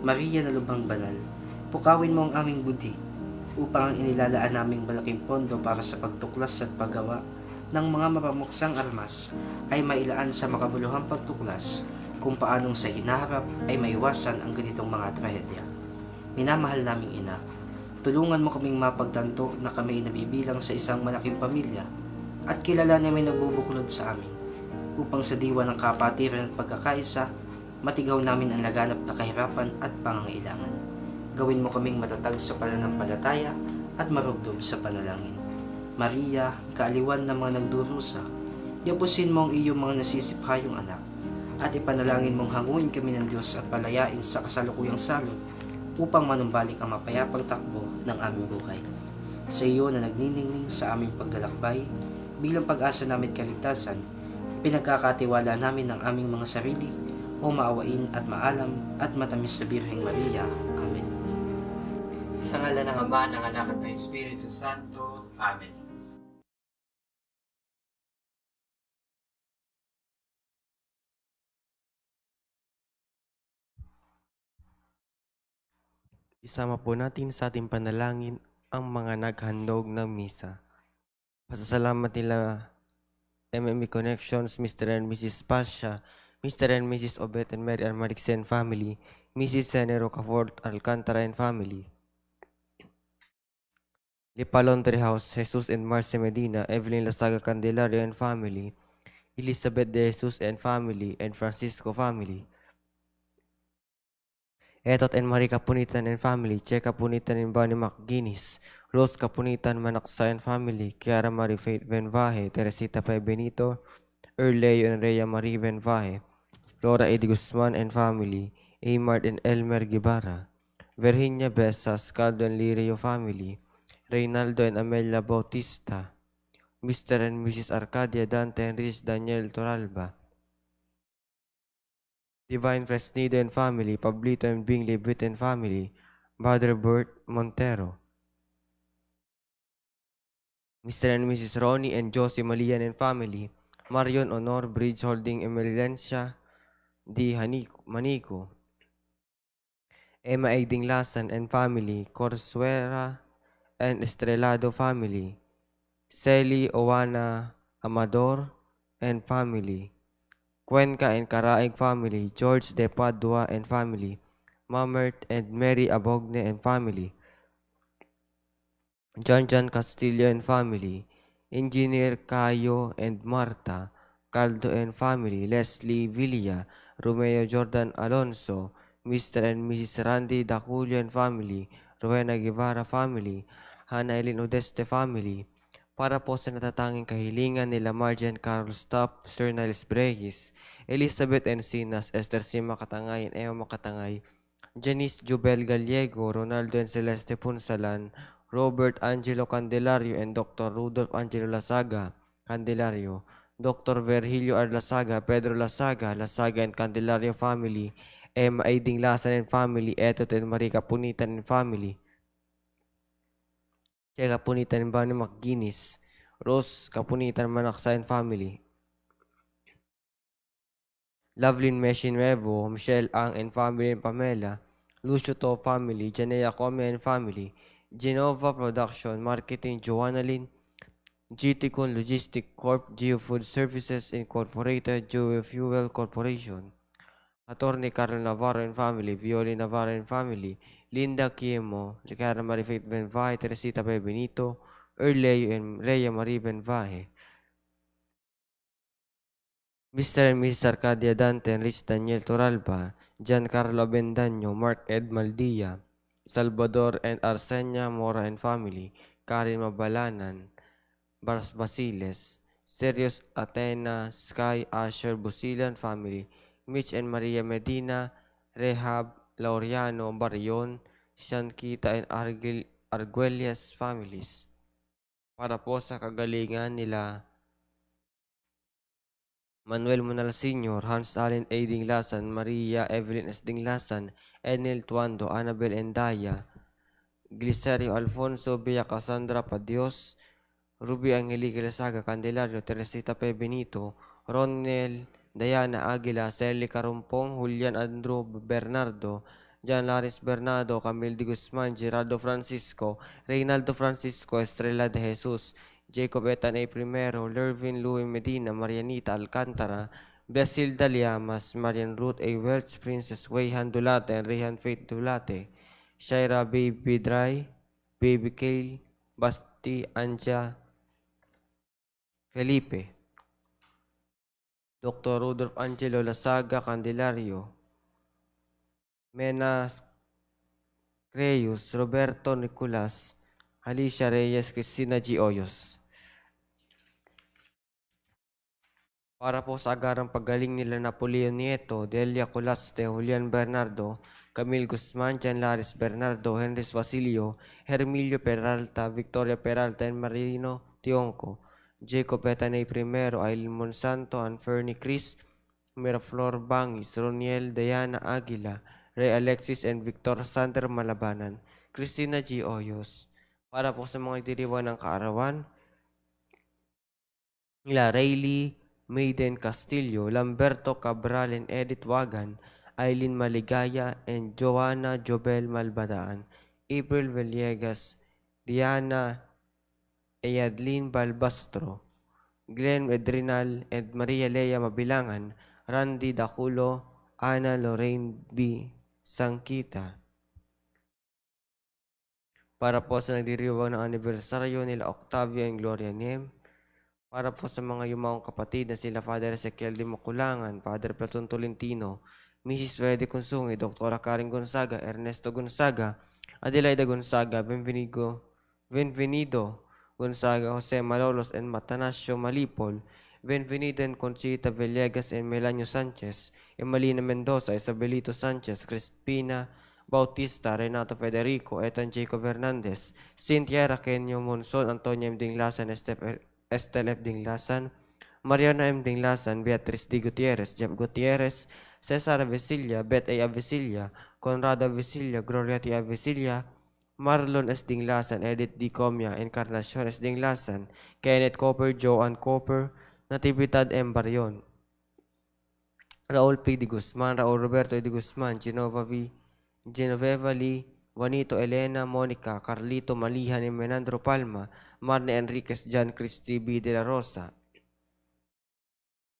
Maria na lubhang banal, pukawin mo ang aming budi upang ang inilalaan naming malaking pondo para sa pagtuklas at paggawa ng mga mapamuksang armas ay mailaan sa makabuluhang pagtuklas kung paanong sa hinaharap ay maiwasan ang ganitong mga trahedya. Minamahal naming Ina, tulungan mo kaming mapagtanto na kami ay nabibilang sa isang malaking pamilya at kilala na may nagbubuklod sa amin, upang sa diwa ng kapatiran at pagkakaisa, matigaw namin ang laganap na kahirapan at pangangailangan. Gawin mo kaming matatag sa pananampalataya at marubdob sa panalangin. Maria, kaaliwan ng mga nagdurusa, yapusin mo ang iyong mga nasisiphayong anak, at ipanalangin mong hanguin kami ng Diyos at palayain sa kasalukuyang salot upang manumbalik ang mapayapang takbo ng aming buhay. Sa iyo na nagniningning sa aming paglalakbay, bilang pag-asa namin kaligtasan, pinagkakatiwala namin ng aming mga sarili o maawain at maalam at matamis na Birheng Maria. Amen. Sa ngalan ng Ama, ng Anak at ng Espiritu Santo. Amen. Isama po natin sa ating panalangin ang mga naghandog ng misa. Pasasalamat nila MME Connections, Mr. and Mrs. Pasha, Mr. and Mrs. Obet and Mary Armarixen family, Mrs. Senero Cafort Alcantara and family. Lipa Laundry House, Jesus and Marce Medina, Evelyn Lasaga Candelario and family, Elizabeth de Jesus and family, and Francisco family. Etot and Marie Kapunitan and family, Che Kapunitan and Bonnie McGuinness, Rose Kapunitan Manaksa and family, Kiara Marie Faith Benvaje, Teresita Pe Benito, Erleo and Rhea Marie Benvaje, Laura Edi Guzman and family, Amart and Elmer Guevara, Virginia Besas, Caldo and Lirio family, Reynaldo and Amelia Bautista, Mr. and Mrs. Arcadia Dante and Rich Daniel Toralba, Divine Fresnido and family, Pablito and Bingley Britt and family, Brother Bert Montero, Mr. and Mrs. Ronnie and Josie Malian and family, Marion Honor Bridge Holding Emiliancia Di Manico, Emma Aiding Lasan and family, Corsuera and Estrelado family, Sally Owana Amador and family, Cuenca and Caraig family, George De Padua and family, Mamert and Mary Abogne and family, John Castillo and family, Engineer Cayo and Marta, Caldo and family, Leslie Villa, Romeo Jordan Alonso, Mr. and Mrs. Randy Daculio and family, Rowena Guevara family, Hannah Eileen Odeste family, para po sa natatanging kahilingan nila Marjan Carl Staff, Sir Niles Breyes, Elizabeth Encinas, Esther Sima Katangay and Emma Makatangay, Janice Jubel Gallego, Ronaldo and Celeste Punsalan, Robert Angelo Candelario and Dr. Rudolph Angelo Lasaga Candelario, Dr. Virgilio R. Lasaga, Pedro Lasaga, Lasaga and Candelario family, Emma Aiding Lasan and family, Etot and Marie Kapunitan and family, Che Kapunitan and Bonnie McGuinness, Rose Kapunitan Manaksa and family, Lovelyn Meshi Nuevo, Michelle Ang and family and Pamela, Lucio To family, Janea Come and family, Genova Production, Marketing, Joanna Lynn, GTCon Logistic Corp, Geofood Services Incorporated, Fuel Corporation, Attorney Carlo Navarro and family, Violi Navarro and family, Linda Quiemo, Ricardo Marifet Benvaje, Teresita Pe Benito, Erleo and Rhea Marie Benvaje, Mr. and Mrs. Arcadia Dante and Rich Daniel Toralba, Giancarlo Bendaño, Mark Ed Maldia, Salvador and Arsenia Mora and family, Karin Mabalanan, Bars Basiles, Serious Athena, Sky Asher Busilan family, Mitch and Maria Medina, Rehab Laureano Barion, Shankita and Arguelles families. Para po sa kagalingan nila Manuel Munal Sr., Hans Allen A. Dinglasan, Maria Evelyn S. Dinglasan, Enel Tuando, Annabel Endaya, Glicerio Alfonso, Bea Cassandra Padios, Ruby Angelique Lasaga Candelario, Teresita Pe Benito, Ronel Diana Aguila, Celi Carumpong, Julian Andrew Bernardo, Jan Laris Bernardo, Camille de Guzman, Gerardo Francisco, Reynaldo Francisco, Estrella de Jesus, Jacob Etan A. Primero, Lervin Louis Medina, Marianita Alcantara, Basilda Liamas, Marian Ruth A. Welch, Princess Wayhan Dulate, and Rehan Faith Dulate, Shaira Baby Dry, Baby Kale, Basti Anja Felipe, Dr. Rudolph Angelo Lasaga Candelario, Mena Reyes, Roberto Nicolas, Alicia Reyes, Cristina G. Oyos. Para po sa agarang paggaling nila Napoleon Nieto, Delia Colaste, Julian Bernardo, Camille Guzman, Jan Laris Bernardo, Henris Basilio, Hermilio Peralta, Victoria Peralta, and Marino Tionco, Jacob Etanay Primero, Aileen Monsanto, Anferni Chris, Miraflor Bangis, Roniel Diana Aguila, Ray Alexis, and Victor Sander Malabanan, Christina G. Oyos. Para po sa mga diriwan ng kaarawan, nila Rayleigh Maiden Castillo, Lamberto Cabral and Edith Wagan, Aileen Maligaya and Joanna Jobel Malbadaan, April Villegas, Diana Eyadlin Balbastro, Glenn Edrinal and Maria Lea Mabilangan, Randy Daculo, Ana Lorraine B. Sangkita. Para po sa nagdiriwang ng anibersaryo nila Octavio and Gloria Nem. Para po sa mga yumaong kapatid na sila Father Ezequiel de Maculangan, Father Platon Tolentino, Mrs. Freddy Consungi, Dr. Karen Gonzaga, Ernesto Gonzaga, Adelaida Gonzaga, Benvenido Gonzaga, Jose Malolos and Matanasio Malipol, Benvenido and Conchita Villegas and Melanio Sanchez, Emalina Mendoza, Isabelito Sanchez, Crispina Bautista, Renato Federico, Etan Jacob Hernandez, Cynthia Raquenio Monson, Antonio M. Dinglasan, Estel F. Dinglasan, Mariana M. Dinglasan, Beatriz D. Gutierrez, Jeff Gutierrez, Cesar Avesilla, Beth A. Avesilla, Conrado Avesilla, Gloria T. Avesilla, Marlon S. Dinglasan, Edith D. Comia, Encarnacion S. Dinglasan, Kenneth Cooper, Joanne Cooper, Natividad M. Barion, Raul P. de Guzman, Raul Roberto de Guzman, Genoveva Lee, Juanito Elena, Monica, Carlito Malihan y Menandro Palma, Marne Enriquez, John Cristi B. de la Rosa,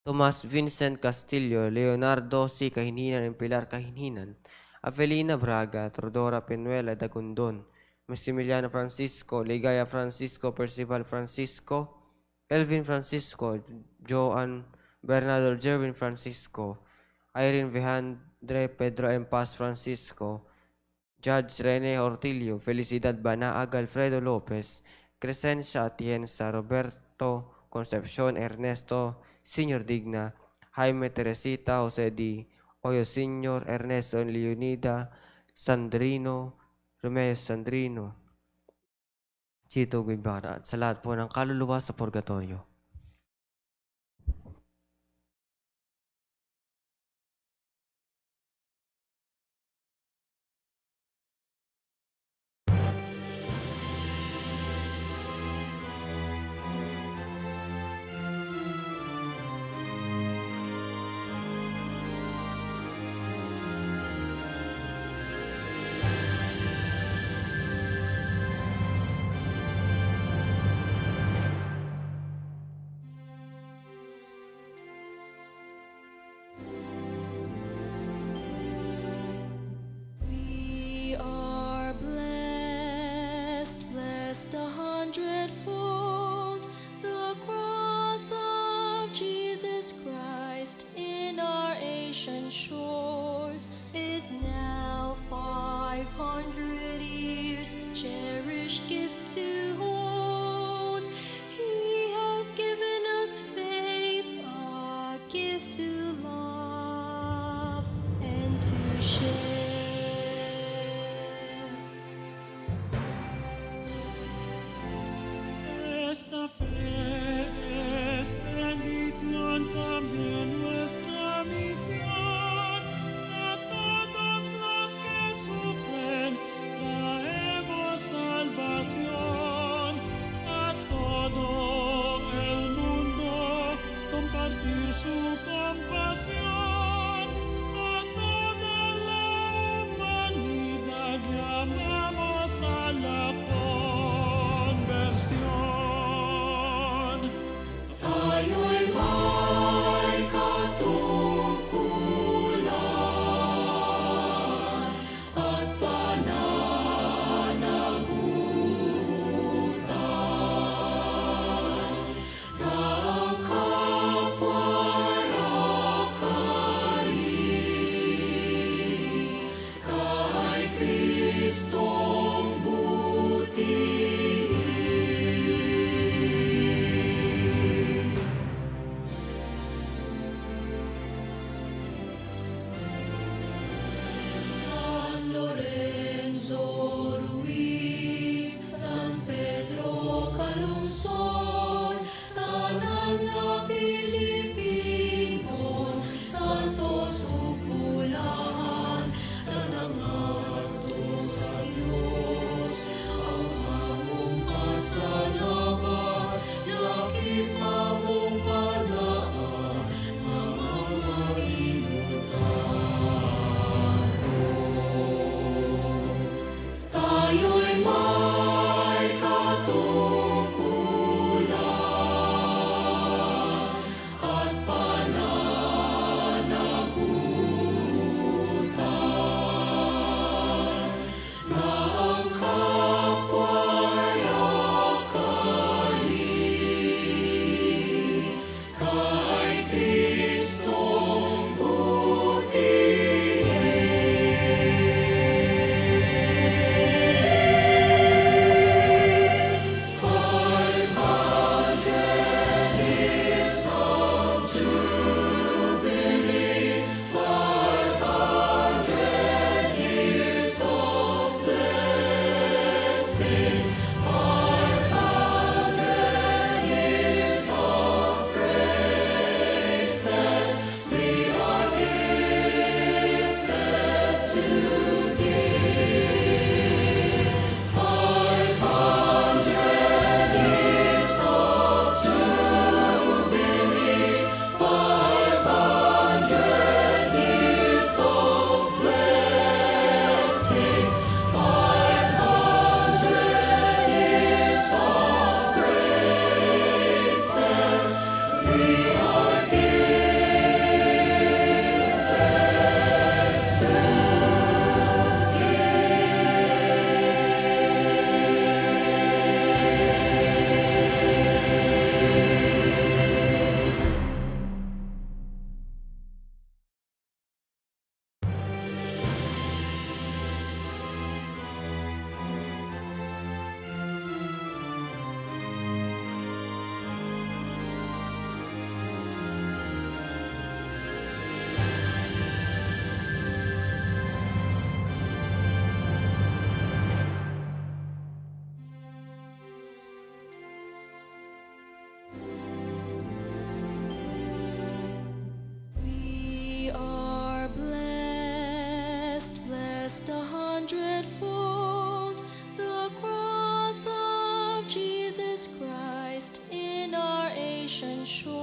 Tomas Vincent Castillo, Leonardo C. Kahinhinan and Pilar Kahinhinan, Avelina Braga, Trodora Penuela Dagundon, Maximiliano Francisco, Ligaya Francisco, Percival Francisco, Elvin Francisco, Joan Bernardo Jerwin Francisco, Irene Vejandre, Pedro M. Paz Francisco, Judge Rene Ortilio, Felicidad Banaaga, Alfredo Lopez, Crescencia Atienza, Roberto Concepcion, Ernesto Senior Digna, Jaime Teresita, Jose D. Oyo Senior, Ernesto Leonida, Sandrino, Romeo Sandrino, Chito Guevara, at sa lahat po ng kaluluwa sa purgatorio.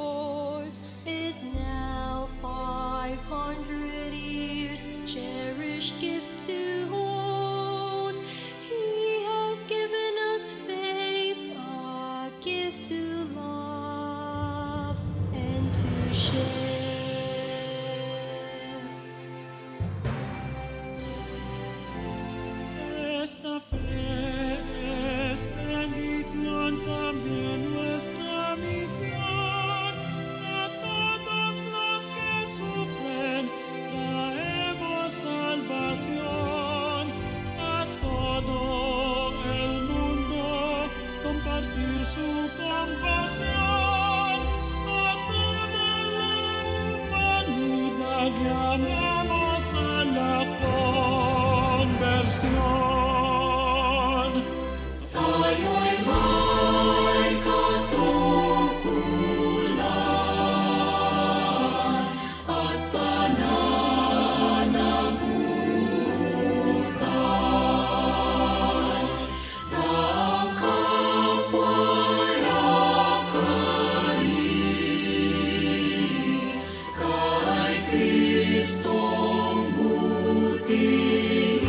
shores is now 500 years, cherished gift to hold. He has given us faith, a gift to love and to share. Esta fe es bendición también nuestra misión. A todos los que sufren traemos salvación. A todo el mundo compartir su compasión. A toda la humanidad llamamos a la conversión. Tayo'y may katukulan at pananagutan na ang kapwa'y akayin kay Kristong butihin.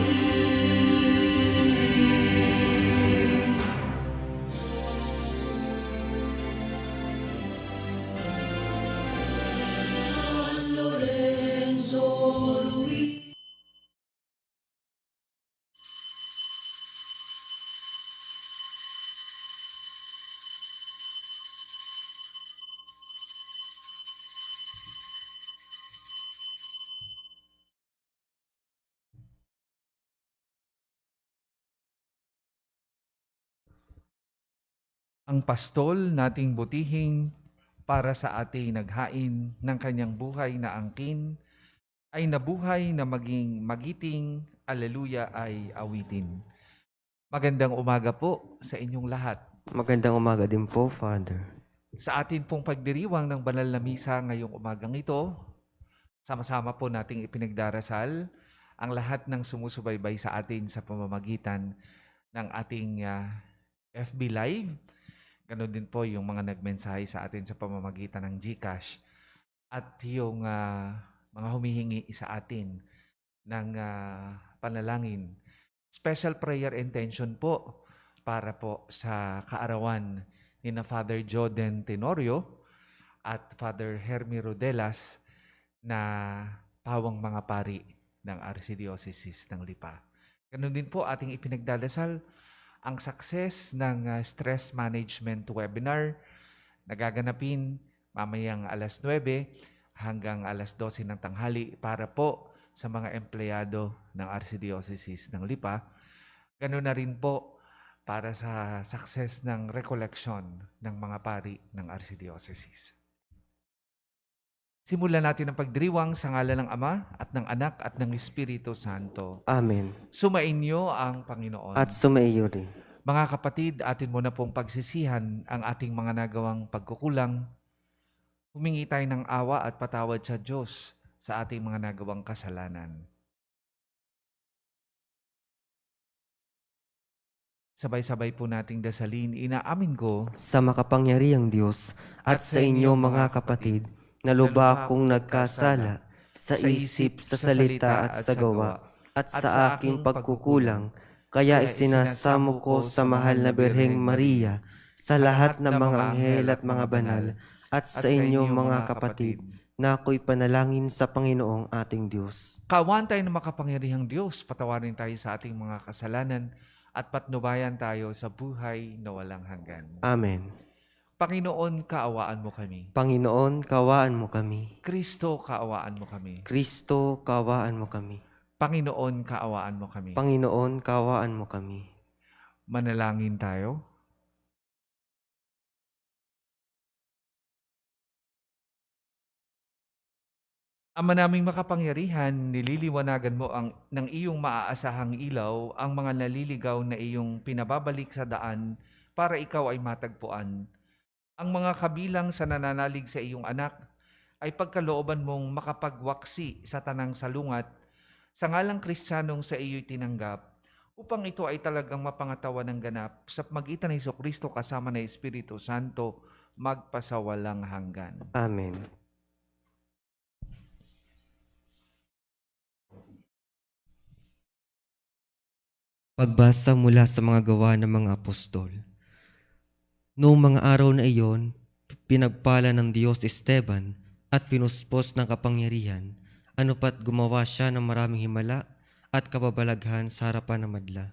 San Lorenzo Ruiz. Ang pastol nating butihing para sa ating naghain ng kanyang buhay na angkin ay nabuhay na maging magiting, aleluya ay awitin. Magandang umaga po sa inyong lahat. Magandang umaga din po, Father. Sa atin pong pagdiriwang ng banal na misa ngayong umagang ito, sama-sama po nating ipinagdarasal ang lahat ng sumusubaybay sa atin sa pamamagitan ng ating FB Live. Ganon din po yung mga nagmensahe sa atin sa pamamagitan ng GCash at yung mga humihingi sa atin ng panalangin. Special prayer intention po para po sa kaarawan ni na Father Joden Tenorio at Father Hermie Rodelas na pawang mga pari ng Archdiocese ng Lipa. Ganon din po ating ipinagdadasal ang success ng stress management webinar na gaganapin mamayang alas 9 hanggang alas 12 ng tanghali para po sa mga empleyado ng Archdiocese ng Lipa. Ganoon na rin po para sa success ng recollection ng mga pari ng Archdiocese. Simulan natin ang pagdiriwang sa ngalan ng Ama at ng Anak at ng Espiritu Santo. Amen. Sumainyo ang Panginoon. At sumaiyo rin. Mga kapatid, atin mo na pong pagsisihan ang ating mga nagawang pagkukulang. Humingi tayo ng awa at patawad sa Diyos sa ating mga nagawang kasalanan. Sabay-sabay po nating dasalin, inaamin ko Sa makapangyarihang Diyos at sa inyo mga kapatid, na lubha kong nagkasala sa isip, sa salita at sa gawa, at sa aking pagkukulang, kaya isinasamo ko sa mahal na Birheng Maria, sa lahat ng mga anghel at mga banal, at sa inyo mga kapatid, na ako'y panalangin sa Panginoong ating Diyos. kawan tayo ng makapangyarihang Diyos, patawarin tayo sa ating mga kasalanan at patnubayan tayo sa buhay na walang hanggan. Amen. Panginoon, kaawaan mo kami. Panginoon, kawaan mo kami. Kristo, kaawaan mo kami. Kristo, kawaan mo kami. Panginoon, kaawaan mo kami. Panginoon, kawaan mo kami. Manalangin tayo. Ama naming makapangyarihan, nililiwanagan mo ng iyong maaasahang ilaw ang mga naliligaw na iyong pinababalik sa daan para ikaw ay matagpuan. Ang mga kabilang sa nananalig sa iyong anak ay pagkalooban mong makapagwaksi sa tanang salungat sa ngalang Kristiyanong sa iyo'y tinanggap upang ito ay talagang mapangatawan ng ganap sa pagitan ng Jesucristo kasama ng Espiritu Santo magpasawalang hanggan. Amen. Pagbasa mula sa mga gawa ng mga apostol. Noong mga araw na iyon, pinagpala ng Diyos Esteban at pinuspos ng kapangyarihan, anupat gumawa siya ng maraming himala at kababalaghan sa harapan ng madla.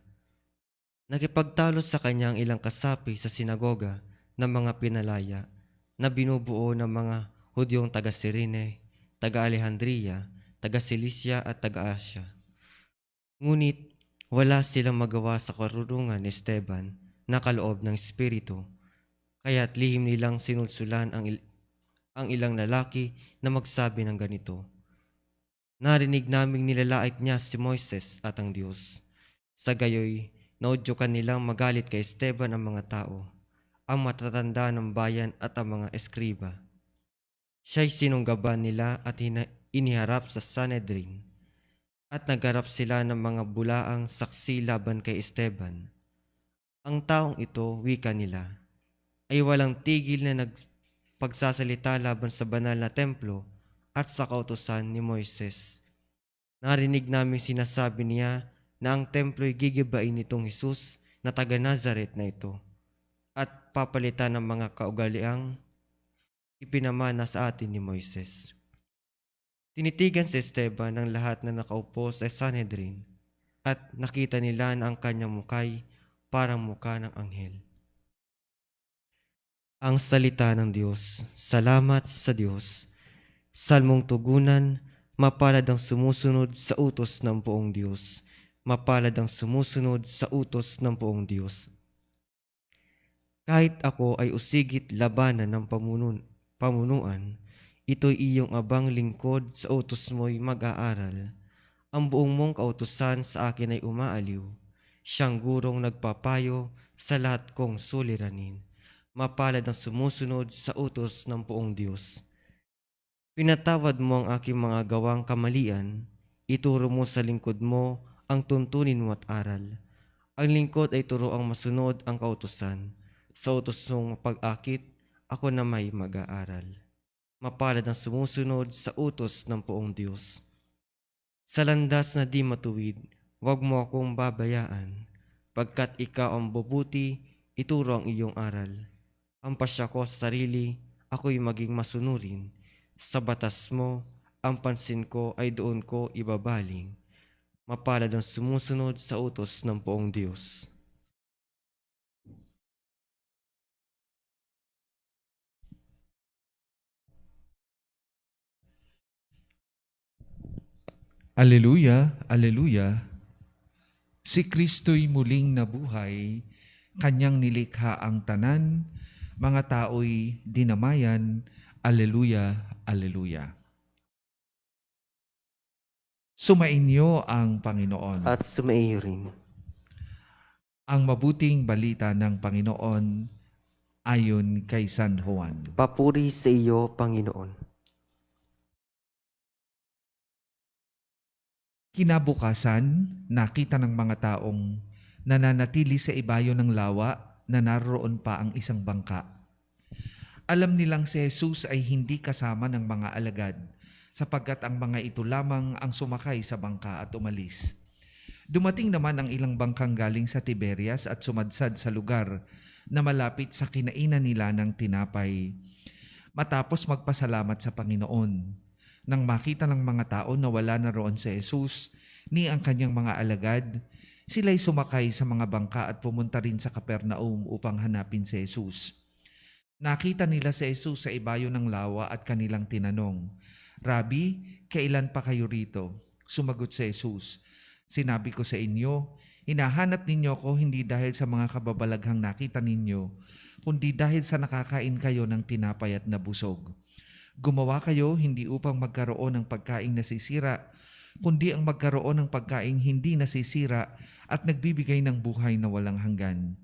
Nakipagtalo sa kanya ang ilang kasapi sa sinagoga ng mga pinalaya na binubuo ng mga Hudyong taga-Sirene, taga-Alejandria, taga-Cilicia at taga-Asya. Ngunit wala silang magawa sa karunungan ni Esteban na kaloob ng Espiritu, kaya't lihim nilang sinulsulan ang ilang lalaki na magsabi ng ganito, "Narinig naming nilalait niya si Moises at ang Diyos." Sa gayoy, naudyukan nilang magalit kay Esteban ang mga tao, ang matatanda ng bayan at ang mga eskriba. Siya'y sinunggaban nila at iniharap sa Sanhedrin, at nagharap sila ng mga bulaang saksi laban kay Esteban. Ang taong ito, wika nila, ay walang tigil na nagpagsasalita laban sa banal na templo at sa kautusan ni Moises. Narinig namin sinasabi niya na ang templo'y gigibain nitong Jesus na taga Nazaret na ito at papalitan ng mga kaugaliang ipinamana sa atin ni Moises. Tinitigan si Esteban ng lahat na nakaupo sa Sanhedrin at nakita nila na ang kanyang mukay parang mukha ng anghel. Ang salita ng Diyos. Salamat sa Diyos. Salmong tugunan, mapalad ang sumusunod sa utos ng poong Diyos. Mapalad ang sumusunod sa utos ng poong Diyos. Kahit ako ay usigit labanan ng pamunuan, ito'y iyong abang lingkod sa utos mo'y mag-aaral. Ang buong mong kautusan sa akin ay umaaliw. Siyang gurong nagpapayo sa lahat kong suliranin. Mapalad ang sumusunod sa utos ng poong Diyos. Pinatawad mo ang aking mga gawang kamalian. Ituro mo sa lingkod mo ang tuntunin mo at aral. Ang lingkod ay turoang masunod ang kautusan. Sa utos mong pag-akit, ako na may mag-aaral. Mapalad ang sumusunod sa utos ng poong Diyos. Sa landas na di matuwid, huwag mo akong babayaan. Pagkat ikaw ang bubuti, ituro ang iyong aral. Ang pasya ko sa sarili, ako'y maging masunurin. Sa batas mo, ang pansin ko ay doon ko ibabaling. Mapalad ang sumusunod sa utos ng poong Diyos. Aleluya, aleluya. Si Kristo'y muling nabuhay, kanyang nilikha ang tanan, mga tao'y dinamayan. Aleluya, aleluya. Sumainyo ang Panginoon. At sumaiyo rin. Ang mabuting balita ng Panginoon ayon kay San Juan. Papuri sa iyo, Panginoon. Kinabukasan, nakita ng mga taong nananatili sa ibayo ng lawa na naroon pa ang isang bangka. Alam nilang si Jesus ay hindi kasama ng mga alagad sapagkat ang mga ito lamang ang sumakay sa bangka at umalis. Dumating naman ang ilang bangkang galing sa Tiberias at sumadsad sa lugar na malapit sa kinainan nila ng tinapay. Matapos magpasalamat sa Panginoon, nang makita ng mga tao na wala na roon si Jesus ni ang kanyang mga alagad, sila'y sumakay sa mga bangka at pumunta rin sa Capernaum upang hanapin si Jesus. Nakita nila si Jesus sa ibayo ng lawa at kanilang tinanong, "Rabi, kailan pa kayo rito?" Sumagot si Jesus, "Sinabi ko sa inyo, hinahanap ninyo ko hindi dahil sa mga kababalaghang nakita ninyo, kundi dahil sa nakakain kayo ng tinapay at nabusog. Gumawa kayo hindi upang magkaroon ng pagkaing nasisira, kundi ang magkaroon ng pagkaing hindi nasisira at nagbibigay ng buhay na walang hanggan.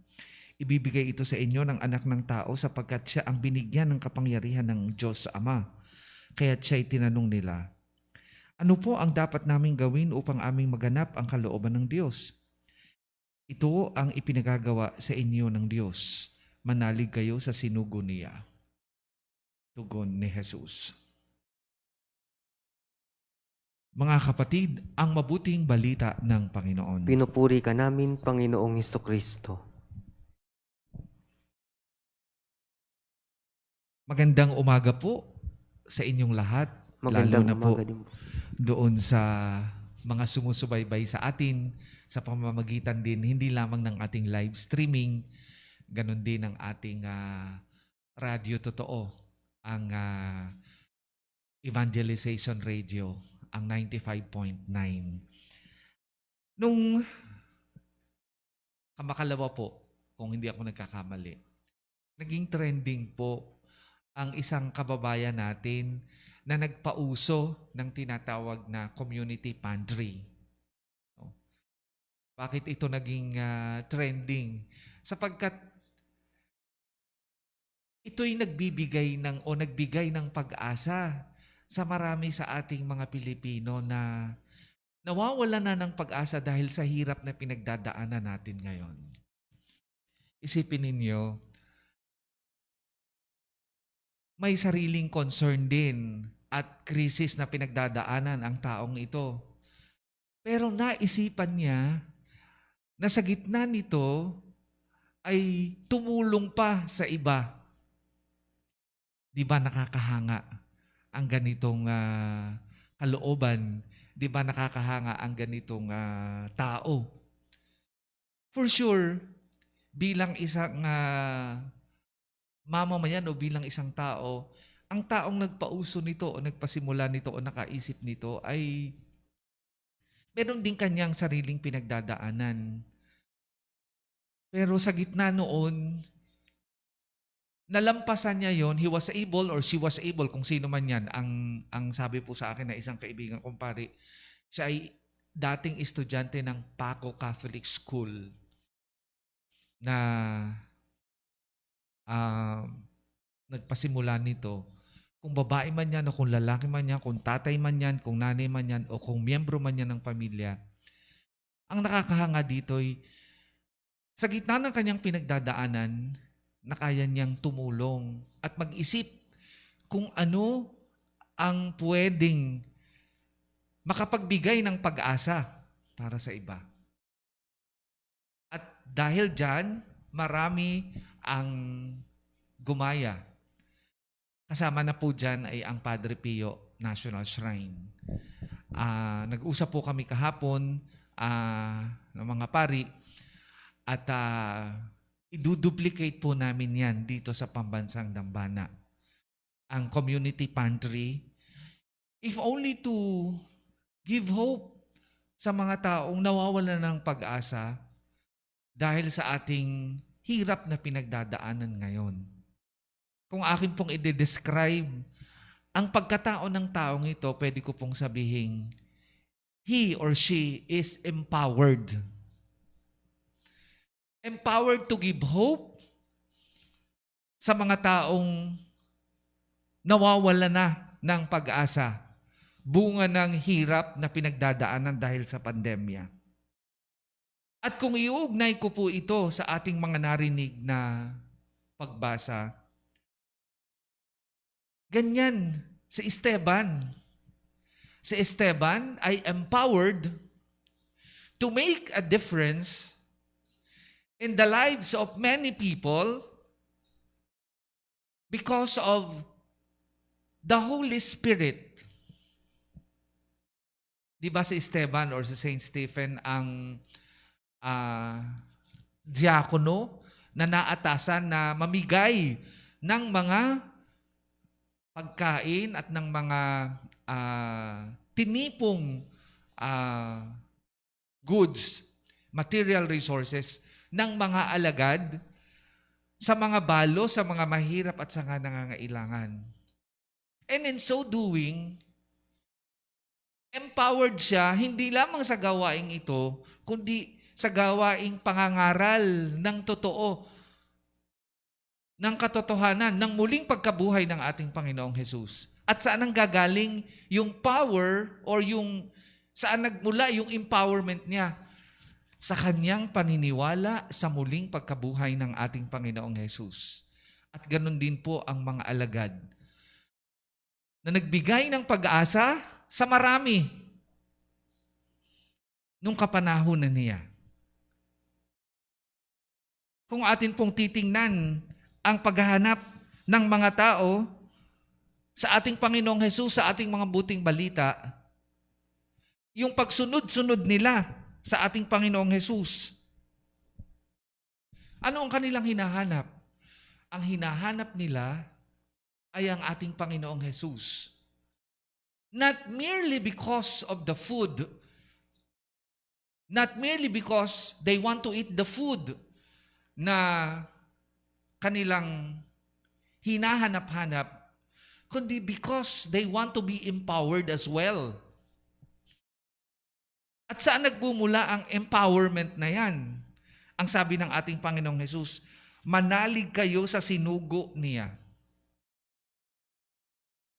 Ibibigay ito sa inyo ng anak ng tao sapagkat siya ang binigyan ng kapangyarihan ng Diyos Ama." Kaya't siya'y tinanong nila, "Ano po ang dapat naming gawin upang aming maganap ang kalooban ng Diyos?" "Ito ang ipinagagawa sa inyo ng Diyos. Manalig kayo sa sinugo niya." tugon ni Jesus. Mga kapatid, ang mabuting balita ng Panginoon. Pinupuri ka namin, Panginoong Hestokristo. Magandang umaga po sa inyong lahat, Magandang lalo na po umaga din po. doon sa mga sumusubaybay sa atin sa pamamagitan din hindi lamang ng ating live streaming, ganun din ang ating radyo totoo, ang Evangelization Radio, ang 95.9. Nung kamakalawa po, kung hindi ako nagkakamali, naging trending po ang isang kababayan natin na nagpauso ng tinatawag na community pantry. Bakit ito naging trending? Sapagkat ito'y nagbigay ng pag-asa sa marami sa ating mga Pilipino na nawawala na ng pag-asa dahil sa hirap na pinagdadaanan natin ngayon. Isipin ninyo, may sariling concern din at krisis na pinagdadaanan ang taong ito. Pero naisipan niya na sa gitna nito ay tumulong pa sa iba. Di ba nakakahanga ang ganitong kalooban? Di ba nakakahanga ang ganitong tao? For sure, bilang isang mamamayan o bilang isang tao, ang taong nagpauso nito o nagpasimula nito o nakaisip nito ay meron din kanyang sariling pinagdadaanan. Pero sa gitna noon, nalampasan niya yon. He was able or she was able, kung sino man yan. Ang sabi po sa akin na isang kaibigan kong pare, siya ay dating estudyante ng Paco Catholic School na nagpasimula nito. Kung babae man yan o kung lalaki man yan, kung tatay man yan, kung nanay man yan, o kung miyembro man yan ng pamilya, ang nakakahanga dito ay sa gitna ng kanyang pinagdadaanan, na kaya niyang tumulong at mag-isip kung ano ang pwedeng makapagbigay ng pag-asa para sa iba. At dahil dyan, marami ang gumaya. Kasama na po dyan ay ang Padre Pio National Shrine. Nag-usap po kami kahapon ng mga pari at iduduplicate po namin yan dito sa Pambansang Dambana. Ang community pantry, if only to give hope sa mga taong nawawalan ng pag-asa dahil sa ating hirap na pinagdadaanan ngayon. Kung akin pong i-describe ang pagkatao ng taong ito, pwede ko pong sabihin, he or she is empowered. Empowered to give hope sa mga taong nawawala na ng pag-asa, bunga ng hirap na pinagdadaanan dahil sa pandemya. At kung iuugnay ko po ito sa ating mga narinig na pagbasa, ganyan si Esteban. Si Esteban ay empowered to make a difference in the lives of many people because of the Holy Spirit. Di ba si Esteban or si Saint Stephen ang diakono na naatasan na mamigay ng mga pagkain at ng mga tinipong goods, material resources ng mga alagad sa mga balo, sa mga mahirap at sa mga nangangailangan. And in so doing, empowered siya hindi lamang sa gawaing ito, kundi sa gawaing pangangaral ng totoo, ng katotohanan, ng muling pagkabuhay ng ating Panginoong Jesus. At saan ang gagaling yung power or yung saan nagmula yung empowerment niya? Sa kanyang paniniwala sa muling pagkabuhay ng ating Panginoong Jesus. At ganun din po ang mga alagad. na nagbigay ng pag-asa sa marami nung kapanahon na niya. Kung atin pong titingnan ang paghahanap ng mga tao sa ating Panginoong Hesus, sa ating mga buting balita, yung pagsunod-sunod nila sa ating Panginoong Hesus. Ano ang kanilang hinahanap? Ang hinahanap nila ay ang ating Panginoong Hesus. Not merely because of the food, not merely because they want to eat the food na kanilang hinahanap-hanap, kundi because they want to be empowered as well. At saan nagmumula ang empowerment na yan? Ang sabi ng ating Panginoong Hesus, manalig kayo sa sinugo niya.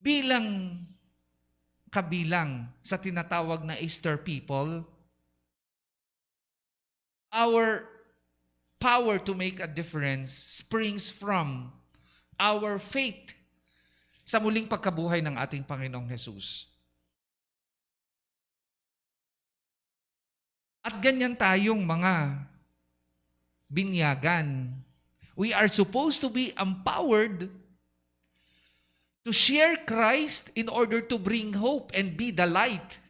Bilang kabilang sa tinatawag na Easter people, our power to make a difference springs from our faith sa muling pagkabuhay ng ating Panginoong Hesus. At ganyan tayong mga binyagan. We are supposed to be empowered to share Christ in order to bring hope and be the light.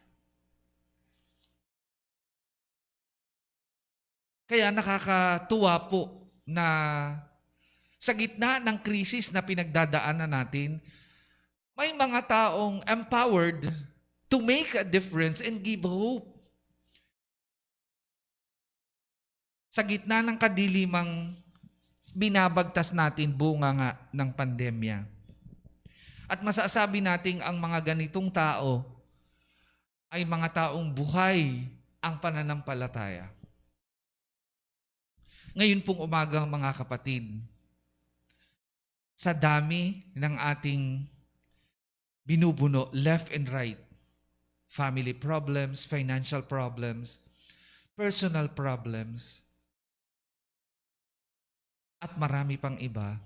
Kaya nakakatuwa po na sa gitna ng krisis na pinagdadaanan natin, may mga taong empowered to make a difference and give hope. Sa gitna ng kadilimang binabagtas natin bunga nga ng pandemya. At masasabi nating ang mga ganitong tao ay mga taong buhay ang pananampalataya. Ngayon pong umaga mga kapatid, sa dami ng ating binubuno left and right, family problems, financial problems, personal problems, at marami pang iba,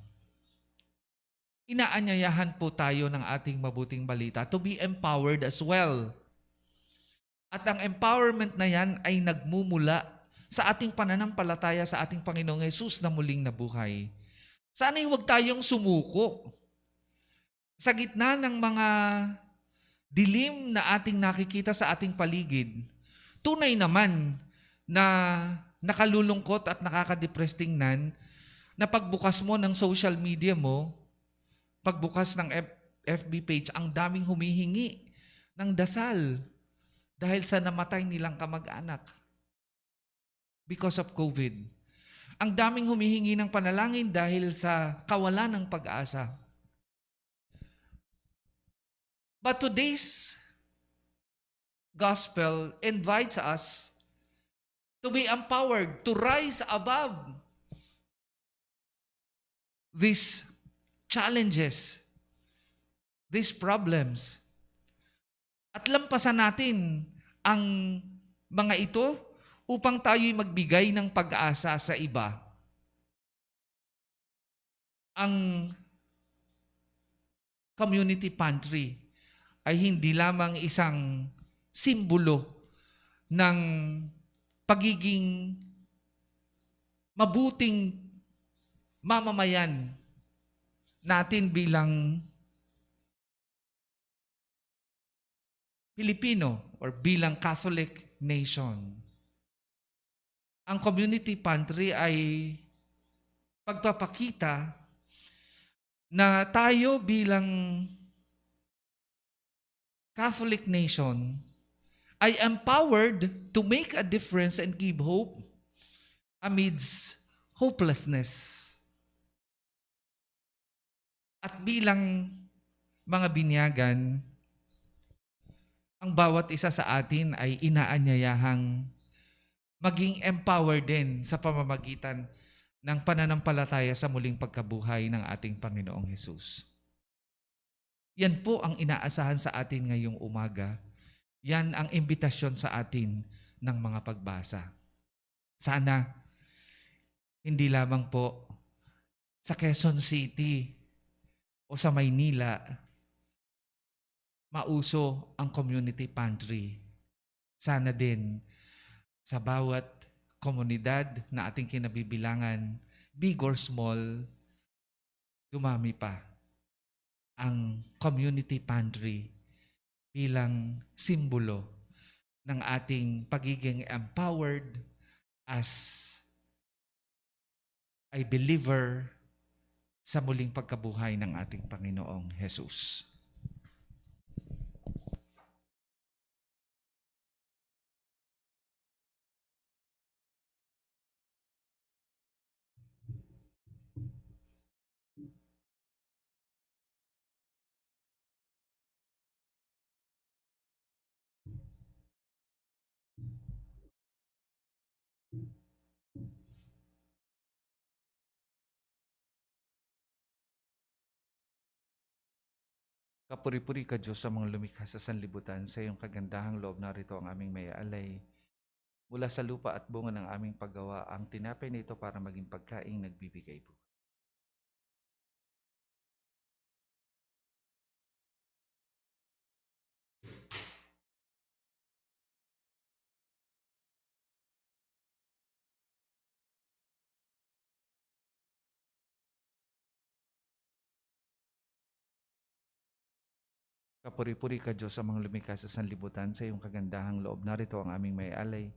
inaanyayahan po tayo ng ating mabuting balita to be empowered as well. At ang empowerment na yan ay nagmumula sa ating pananampalataya sa ating Panginoong Hesus na muling nabuhay. Sana'y huwag tayong sumuko. Sa gitna ng mga dilim na ating nakikita sa ating paligid, tunay naman na nakalulungkot at nakakadepress tingnan na pagbukas mo ng social media mo, pagbukas ng FB page, ang daming humihingi ng dasal dahil sa namatay nilang kamag-anak because of COVID. Ang daming humihingi ng panalangin dahil sa kawalan ng pag-asa. But today's gospel invites us to be empowered, to rise above these challenges, these problems. At lampasan natin ang mga ito upang tayo'y magbigay ng pag-asa sa iba. Ang community pantry ay hindi lamang isang simbolo ng pagiging mabuting mamamayan natin bilang Pilipino or bilang Catholic nation. Ang community pantry ay pagpapakita na tayo bilang Catholic nation ay empowered to make a difference and give hope amidst hopelessness. At bilang mga binyagan, ang bawat isa sa atin ay inaanyayahang maging empowered din sa pamamagitan ng pananampalataya sa muling pagkabuhay ng ating Panginoong Hesus. Yan po ang inaasahan sa atin ngayong umaga. Yan ang imbitasyon sa atin ng mga pagbasa. Sana, hindi lamang po sa Quezon City o sa Maynila, mauso ang community pantry. Sana din sa bawat komunidad na ating kinabibilangan, big or small, dumami pa ang community pantry bilang simbolo ng ating pagiging empowered as a believer sa muling pagkabuhay ng ating Panginoong Jesus. Kapuri-puri ka Diyos sa mga lumikha sa sanlibutan, sa iyong kagandahang loob narito ang aming may alay. Mula sa lupa at bunga ng aming paggawa, ang tinapay na ito para maging pagkaing nagbibigay po. Kapuri-puri ka Diyos sa mga lumikha sa sanlibutan, sa iyong kagandahang loob narito ang aming may alay.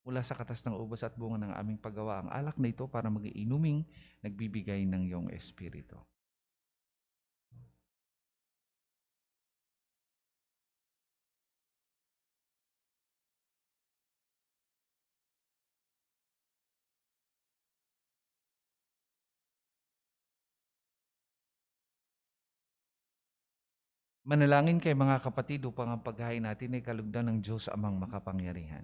Mula sa katas ng ubas at bunga ng aming paggawa, ang alak na ito para mag-iinuming nagbibigay ng iyong espiritu. Manalangin kay mga kapatid upang ang paghain natin ay kalugdan ng Diyos amang makapangyarihan.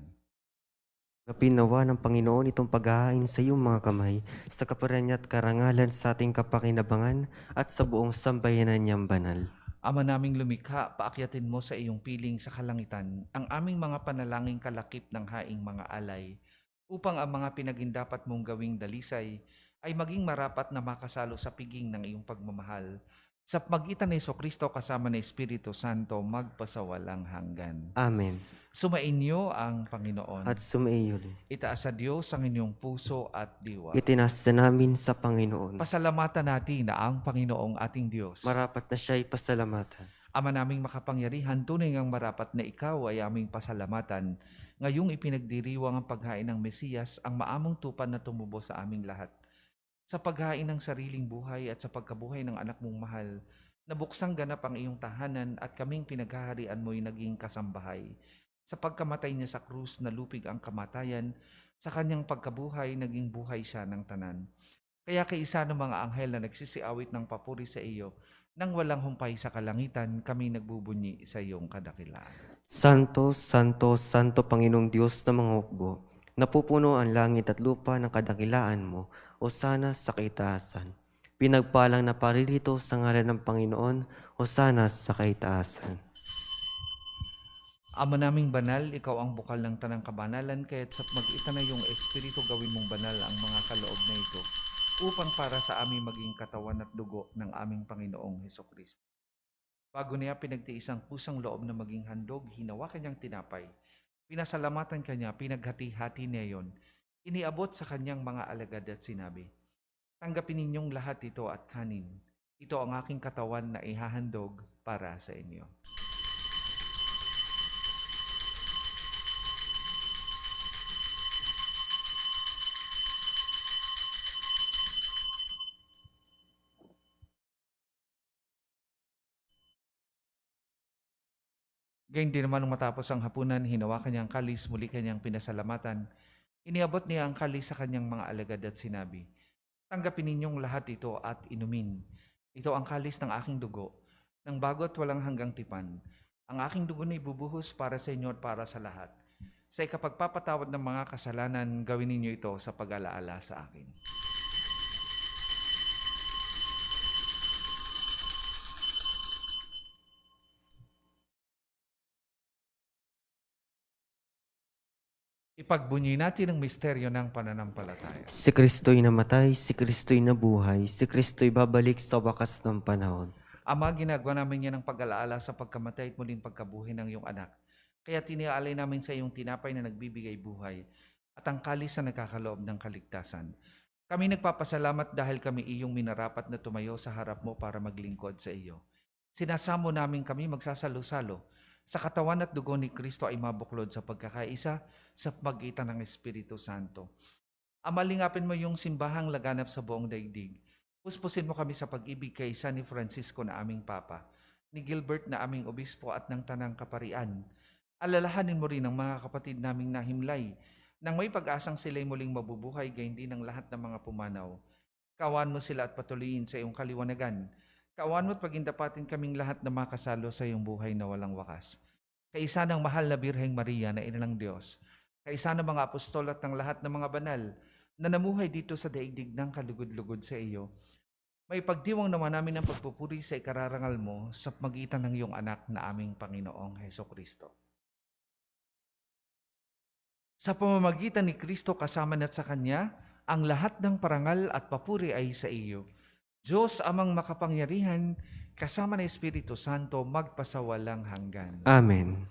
Napinawa ng Panginoon itong paghahain sa iyong mga kamay, sa kapurihan niya at karangalan sa ating kapakinabangan at sa buong sambayanan niyang banal. Ama naming lumikha, paakyatin mo sa iyong piling sa kalangitan ang aming mga panalangin kalakip ng haing mga alay, upang ang mga pinagindapat mong gawing dalisay ay maging marapat na makasalo sa piging ng iyong pagmamahal. Sa pagitan ni Jesucristo kasama ng Espiritu Santo, magpasawalang hanggan. Amen. Sumainyo ang Panginoon. At sumaiyo rin. Itaas sa Diyos ang inyong puso at diwa. Itinasa namin sa Panginoon. Pasalamatan natin na ang Panginoong ating Diyos. Marapat na siya'y pasalamatan. Ama naming makapangyarihan, tunay ngang marapat na ikaw ay aming pasalamatan. Ngayong ipinagdiriwang ang paghain ng Mesiyas, ang maamong tupan na tumubo sa aming lahat. Sa paghain ng sariling buhay at sa pagkabuhay ng anak mong mahal, nabuksang ganap ang iyong tahanan at kaming pinaghaharian mo'y naging kasambahay. Sa pagkamatay niya sa krus, nalupig ang kamatayan, sa kanyang pagkabuhay, naging buhay siya ng tanan. Kaya kaisa ng mga anghel na nagsisiawit ng papuri sa iyo, nang walang humpay sa kalangitan, kami nagbubunyi sa iyong kadakilaan. Santo, Santo, Santo Panginoong Diyos ng mga hukbo, napupuno ang langit at lupa ng kadakilaan mo, o sana sa kaitaasan. Pinagpalang na paririto sa ngalan ng Panginoon, o sana sa kaitaasan. Ama naming banal, ikaw ang bukal ng tanang kabanalan, kaya't sa mag-ita na iyong Espiritu gawin mong banal ang mga kaloob na ito, upang para sa aming maging katawan at dugo ng aming Panginoong Hesukristo. Bago niya pinagtiis ang pusang loob na maging handog, hinawa kanyang tinapay. Pinasalamatan kanya, pinaghati-hati niya yon. Iniabot sa kanyang mga alagad at sinabi, tanggapin ninyong lahat ito at kanin. Ito ang aking katawan na ihahandog para sa inyo. Gayun din naman nung matapos ang hapunan, hinawakan niya ang kalis, muli kanyang pinasalamatan. Iniabot niya ang kalis sa kanyang mga alagad at sinabi, tanggapin ninyong lahat ito at inumin. Ito ang kalis ng aking dugo, ng bago at walang hanggang tipan. Ang aking dugo na ibubuhos para sa inyo at para sa lahat. Sa ikapagpapatawad ng mga kasalanan, gawin ninyo ito sa pag-alaala sa akin. Ipagbunyi natin ang misteryo ng pananampalataya. Si Kristo'y namatay, si Kristo'y nabuhay, si Kristo'y babalik sa wakas ng panahon. Ama, ginagawa namin yan ng pag-alaala sa pagkamatay at muling pagkabuhay ng iyong anak. Kaya tiniaalay namin sa iyong tinapay na nagbibigay buhay at ang kalis na nagkakaloob ng kaligtasan. Kami nagpapasalamat dahil kami iyong minarapat na tumayo sa harap mo para maglingkod sa iyo. Sinasamo namin kami magsasalo-salo sa katawan at dugo ni Kristo ay mabuklod sa pagkakaisa sa pagitan ng Espiritu Santo. Ama, lingapin mo yung simbahang laganap sa buong daigdig. Puspusin mo kami sa pag-ibig kay San ni Francisco na aming Papa, ni Gilbert na aming Obispo at ng Tanang Kaparian. Alalahanin mo rin ang mga kapatid naming nahimlay nang may pag-asang sila'y muling mabubuhay gayon din ng lahat ng mga pumanaw. Kawan mo sila at patuloyin sa iyong kaliwanagan. Kawan mo at pagindapatin kaming lahat na makasalo sa iyong buhay na walang wakas. Kaisa ng mahal na Birheng Maria na ina ng Diyos, kaisa ng mga apostol at ng lahat ng mga banal na namuhay dito sa daigdig ng kalugod-lugod sa iyo, may pagdiwang naman namin ang pagpupuri sa ikararangal mo sa pagitan ng iyong anak na aming Panginoong Hesukristo. Sa pamamagitan ni Kristo kasama na't sa Kanya, ang lahat ng parangal at papuri ay sa iyo. Diyos amang makapangyarihan, kasama ng Espiritu Santo, magpasawalang hanggan. Amen.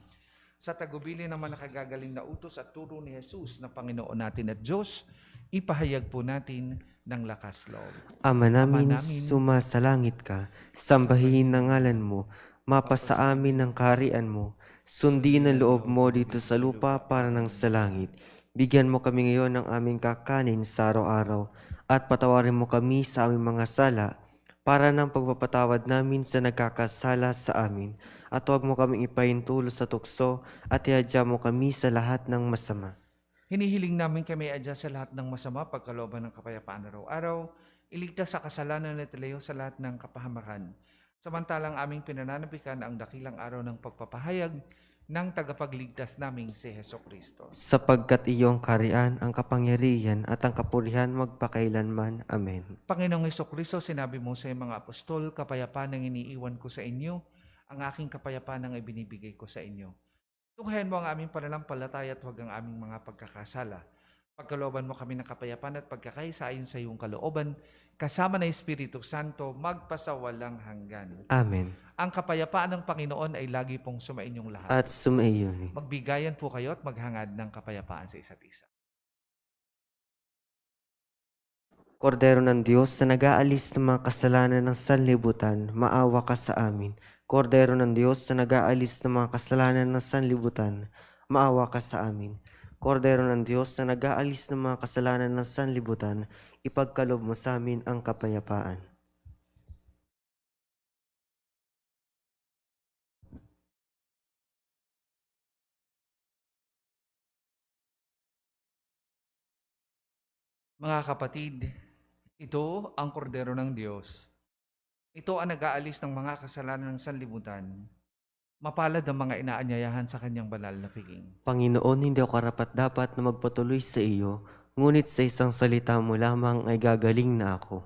Sa tagubilin naman nakagagaling na utos at turo ni Jesus na Panginoon natin at Diyos, ipahayag po natin ng lakas loob. Ama namin, sumasalangit ka, sambahin ang ngalan mo, mapasa amin ang kaharian mo, sundin ang loob mo dito sa lupa para ng sa langit. Bigyan mo kami ngayon ng aming kakanin sa araw-araw, at patawarin mo kami sa aming mga sala, para ng pagpapatawad namin sa nagkakasala sa amin. At huwag mo kaming ipahintulo sa tukso, at ihadya mo kami sa lahat ng masama. Hinihiling namin kami adya sa lahat ng masama, pagkalooban ng kapayapaan araw-araw, iligtas sa kasalanan at ilayo sa lahat ng kapahamakan. Samantalang aming pinananabikan ang dakilang araw ng pagpapahayag ng tagapagligtas naming si Hesukristo. Sapagkat iyong kaharian, ang kapangyarihan at ang kapurihan magpakailanman. Amen. Panginoong Hesukristo, sinabi mo sa mga apostol, kapayapaan ang iniiwan ko sa inyo, ang aking kapayapaan ang ibinibigay ko sa inyo. Tunghayan mo ang aming pananampalataya at huwag ang aming mga pagkakasala. Pagkalooban mo kami ng kapayapaan at pagkakaisa ayon sa iyong kalooban, kasama ng Espiritu Santo, magpasawalang hanggan. Amen. Ang kapayapaan ng Panginoon ay lagi pong sumainyong lahat. At sumaiyon. Magbigayan po kayo at maghangad ng kapayapaan sa isa't isa. Kordero ng Diyos na nag-aalis ng mga kasalanan ng sanlibutan, maawa ka sa amin. Kordero ng Diyos na nag-aalis ng mga kasalanan ng sanlibutan, maawa ka sa amin. Kordero ng Diyos na nag-aalis ng mga kasalanan ng sanlibutan, ipagkaloob mo sa amin ang kapayapaan. Mga kapatid, ito ang kordero ng Diyos. Ito ang nag-aalis ng mga kasalanan ng sanlibutan. Mapalad ang mga inaanyayahan sa kanyang banal na piging. Panginoon, hindi ako karapat-dapat na magpatuloy sa iyo, ngunit sa isang salita mo lamang ay gagaling na ako.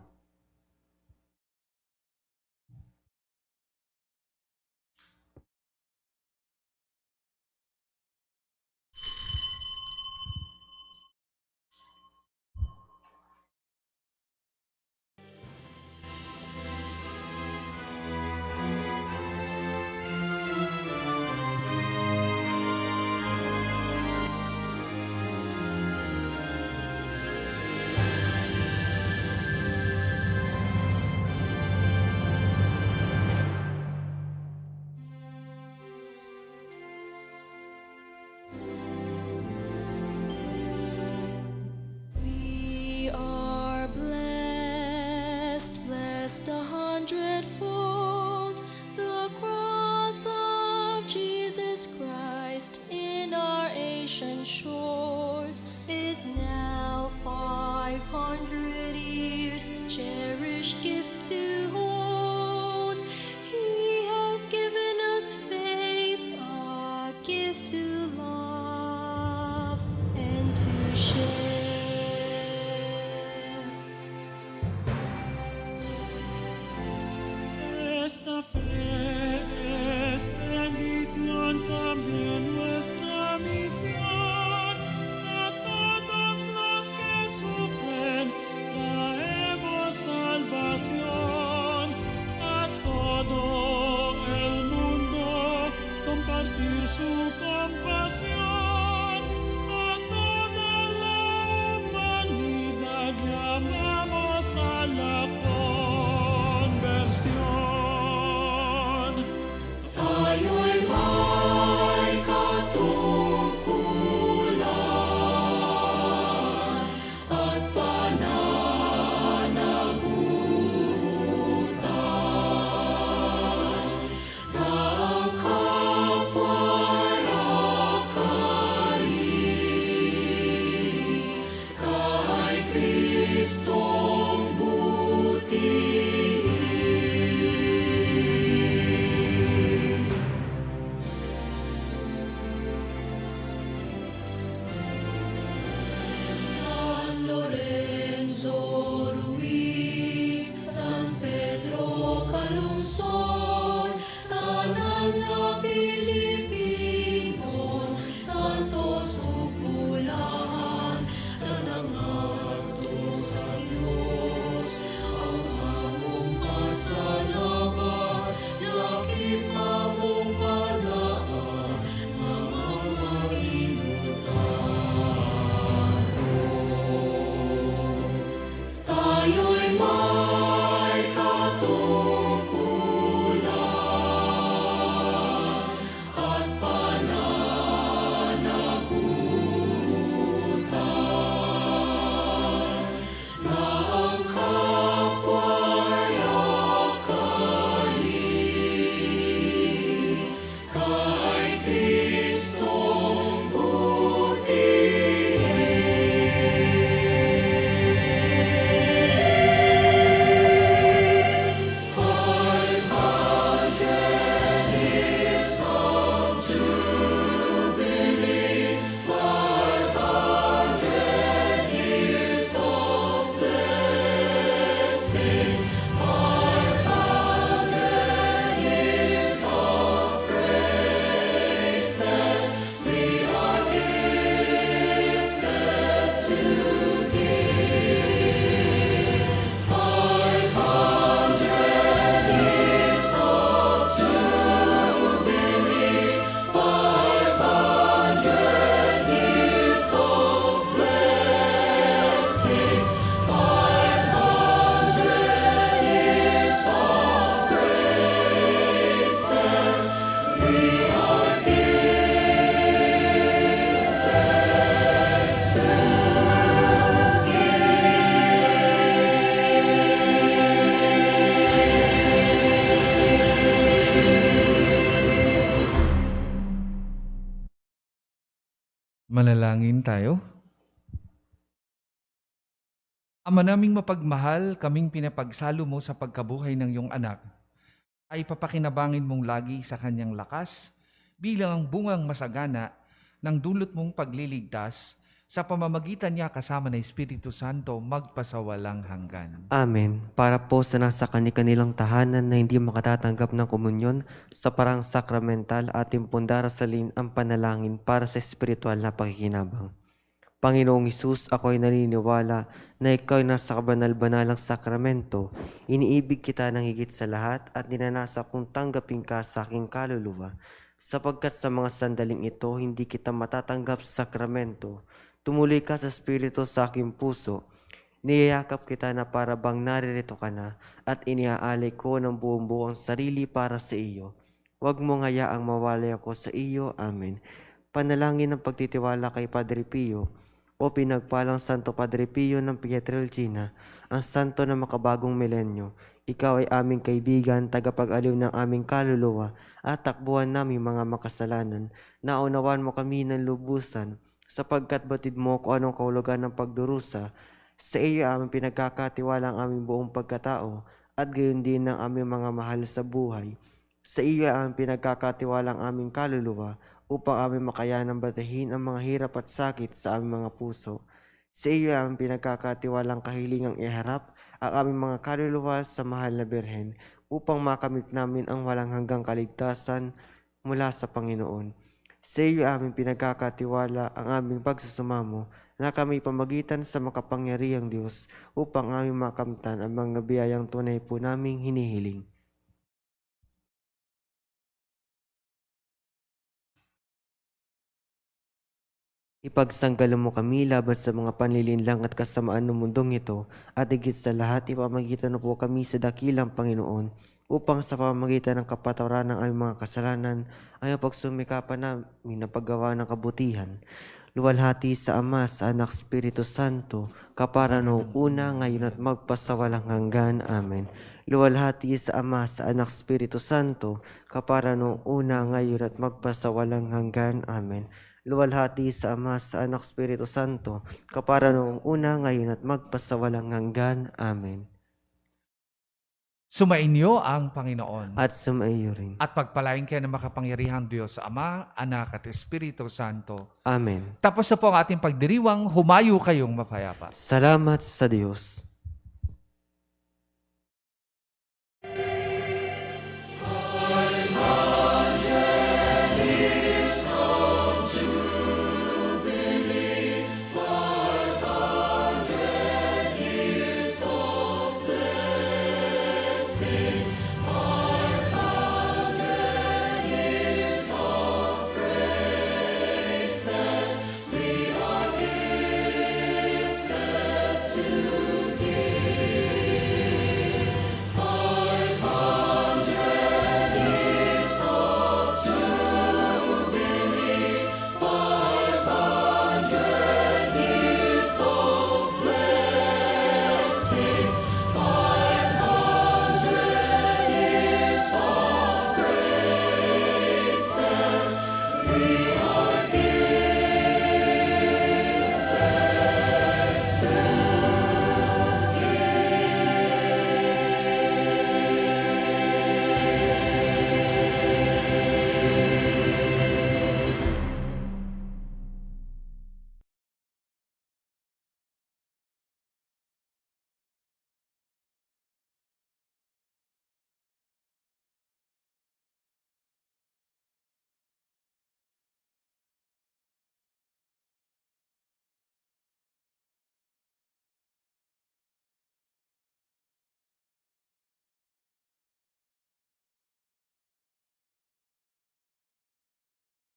Manalangin tayo. Ama naming mapagmahal, kaming pinapagsalo mo sa pagkabuhay ng iyong anak, ay papakinabangin mong lagi sa kanyang lakas bilang ang bungang masagana ng dulot mong pagliligtas sa pamamagitan niya kasama ng Espiritu Santo magpasawalang hanggan. Amen. Para po sa nasa kanilang tahanan na hindi makatatanggap ng komunyon sa parang sakramental, ating pong darasalin ang panalangin para sa espiritual na pakikinabang. Panginoong Hesus, ako'y naniniwala na ikaw ay nasa kabanal-banalang sakramento. Iniibig kita ng higit sa lahat at ninanasa kong tanggapin ka sa aking kaluluwa. Sapagkat sa mga sandaling ito, hindi kita matatanggap sa sakramento. Tumuloy ka sa Espiritu sa aking puso. Niyayakap kita na para bang naririto ka na at iniaalay ko ng buong buo ang sarili para sa iyo. Huwag mong hayaang mawalay ako sa iyo. Amen. Panalangin ng pagtitiwala kay Padre Pio. O pinagpalang Santo Padre Pio ng Pietrelcina, ang santo na makabagong milenyo, ikaw ay aming kaibigan, tagapag-aliw ng aming kaluluwa at takbuhan naming mga makasalanan. Naunawan mo kami ng lubusan, sapagkat batid mo kung anong kahulugan ng pagdurusa. Sa iyo aming pinagkakatiwala ang aming buong pagkatao at gayon din ng aming mga mahal sa buhay. Sa iyo aming pinagkakatiwala ang aming kaluluwa upang aming makayanang batahin ang mga hirap at sakit sa aming mga puso. Sa iyo aming pinagkakatiwalang kahilingang iharap ang aming mga kaluluwa sa mahal na Birhen upang makamit namin ang walang hanggang kaligtasan mula sa Panginoon. Sa iyo aming pinagkakatiwala ang aming pagsusumamo na kami pamagitan sa makapangyarihang Diyos upang aming makamtan ang mga biyayang tunay po naming hinihiling. Ipagsanggalan mo kami laban sa mga panlilinlang at kasamaan ng mundong ito, at higit sa lahat ipamagitan mo po kami sa dakilang Panginoon, upang sa pamamagitan ng kapatawaran ng aming mga kasalanan ay pagsumikapan namin na paggawa ng kabutihan. Luwalhati sa Ama, sa Anak, Espiritu Santo, kapara noong una, ngayon at magpasawalang hanggan. Amen. Luwalhati sa Ama, sa Anak, Espiritu Santo, kapara noong una, ngayon at magpasawalang hanggan. Amen. Luwalhati sa Ama, sa Anak, Espiritu Santo, kapara noong una, ngayon at magpasawalang hanggan. Amen. Sumainyo ang Panginoon. At sumaiyo rin. At pagpalain kayo ng makapangyarihang Diyos sa Ama, Anak at Espiritu Santo. Amen. Tapos na po ang ating pagdiriwang, humayo kayong mapayapa. Salamat sa Diyos.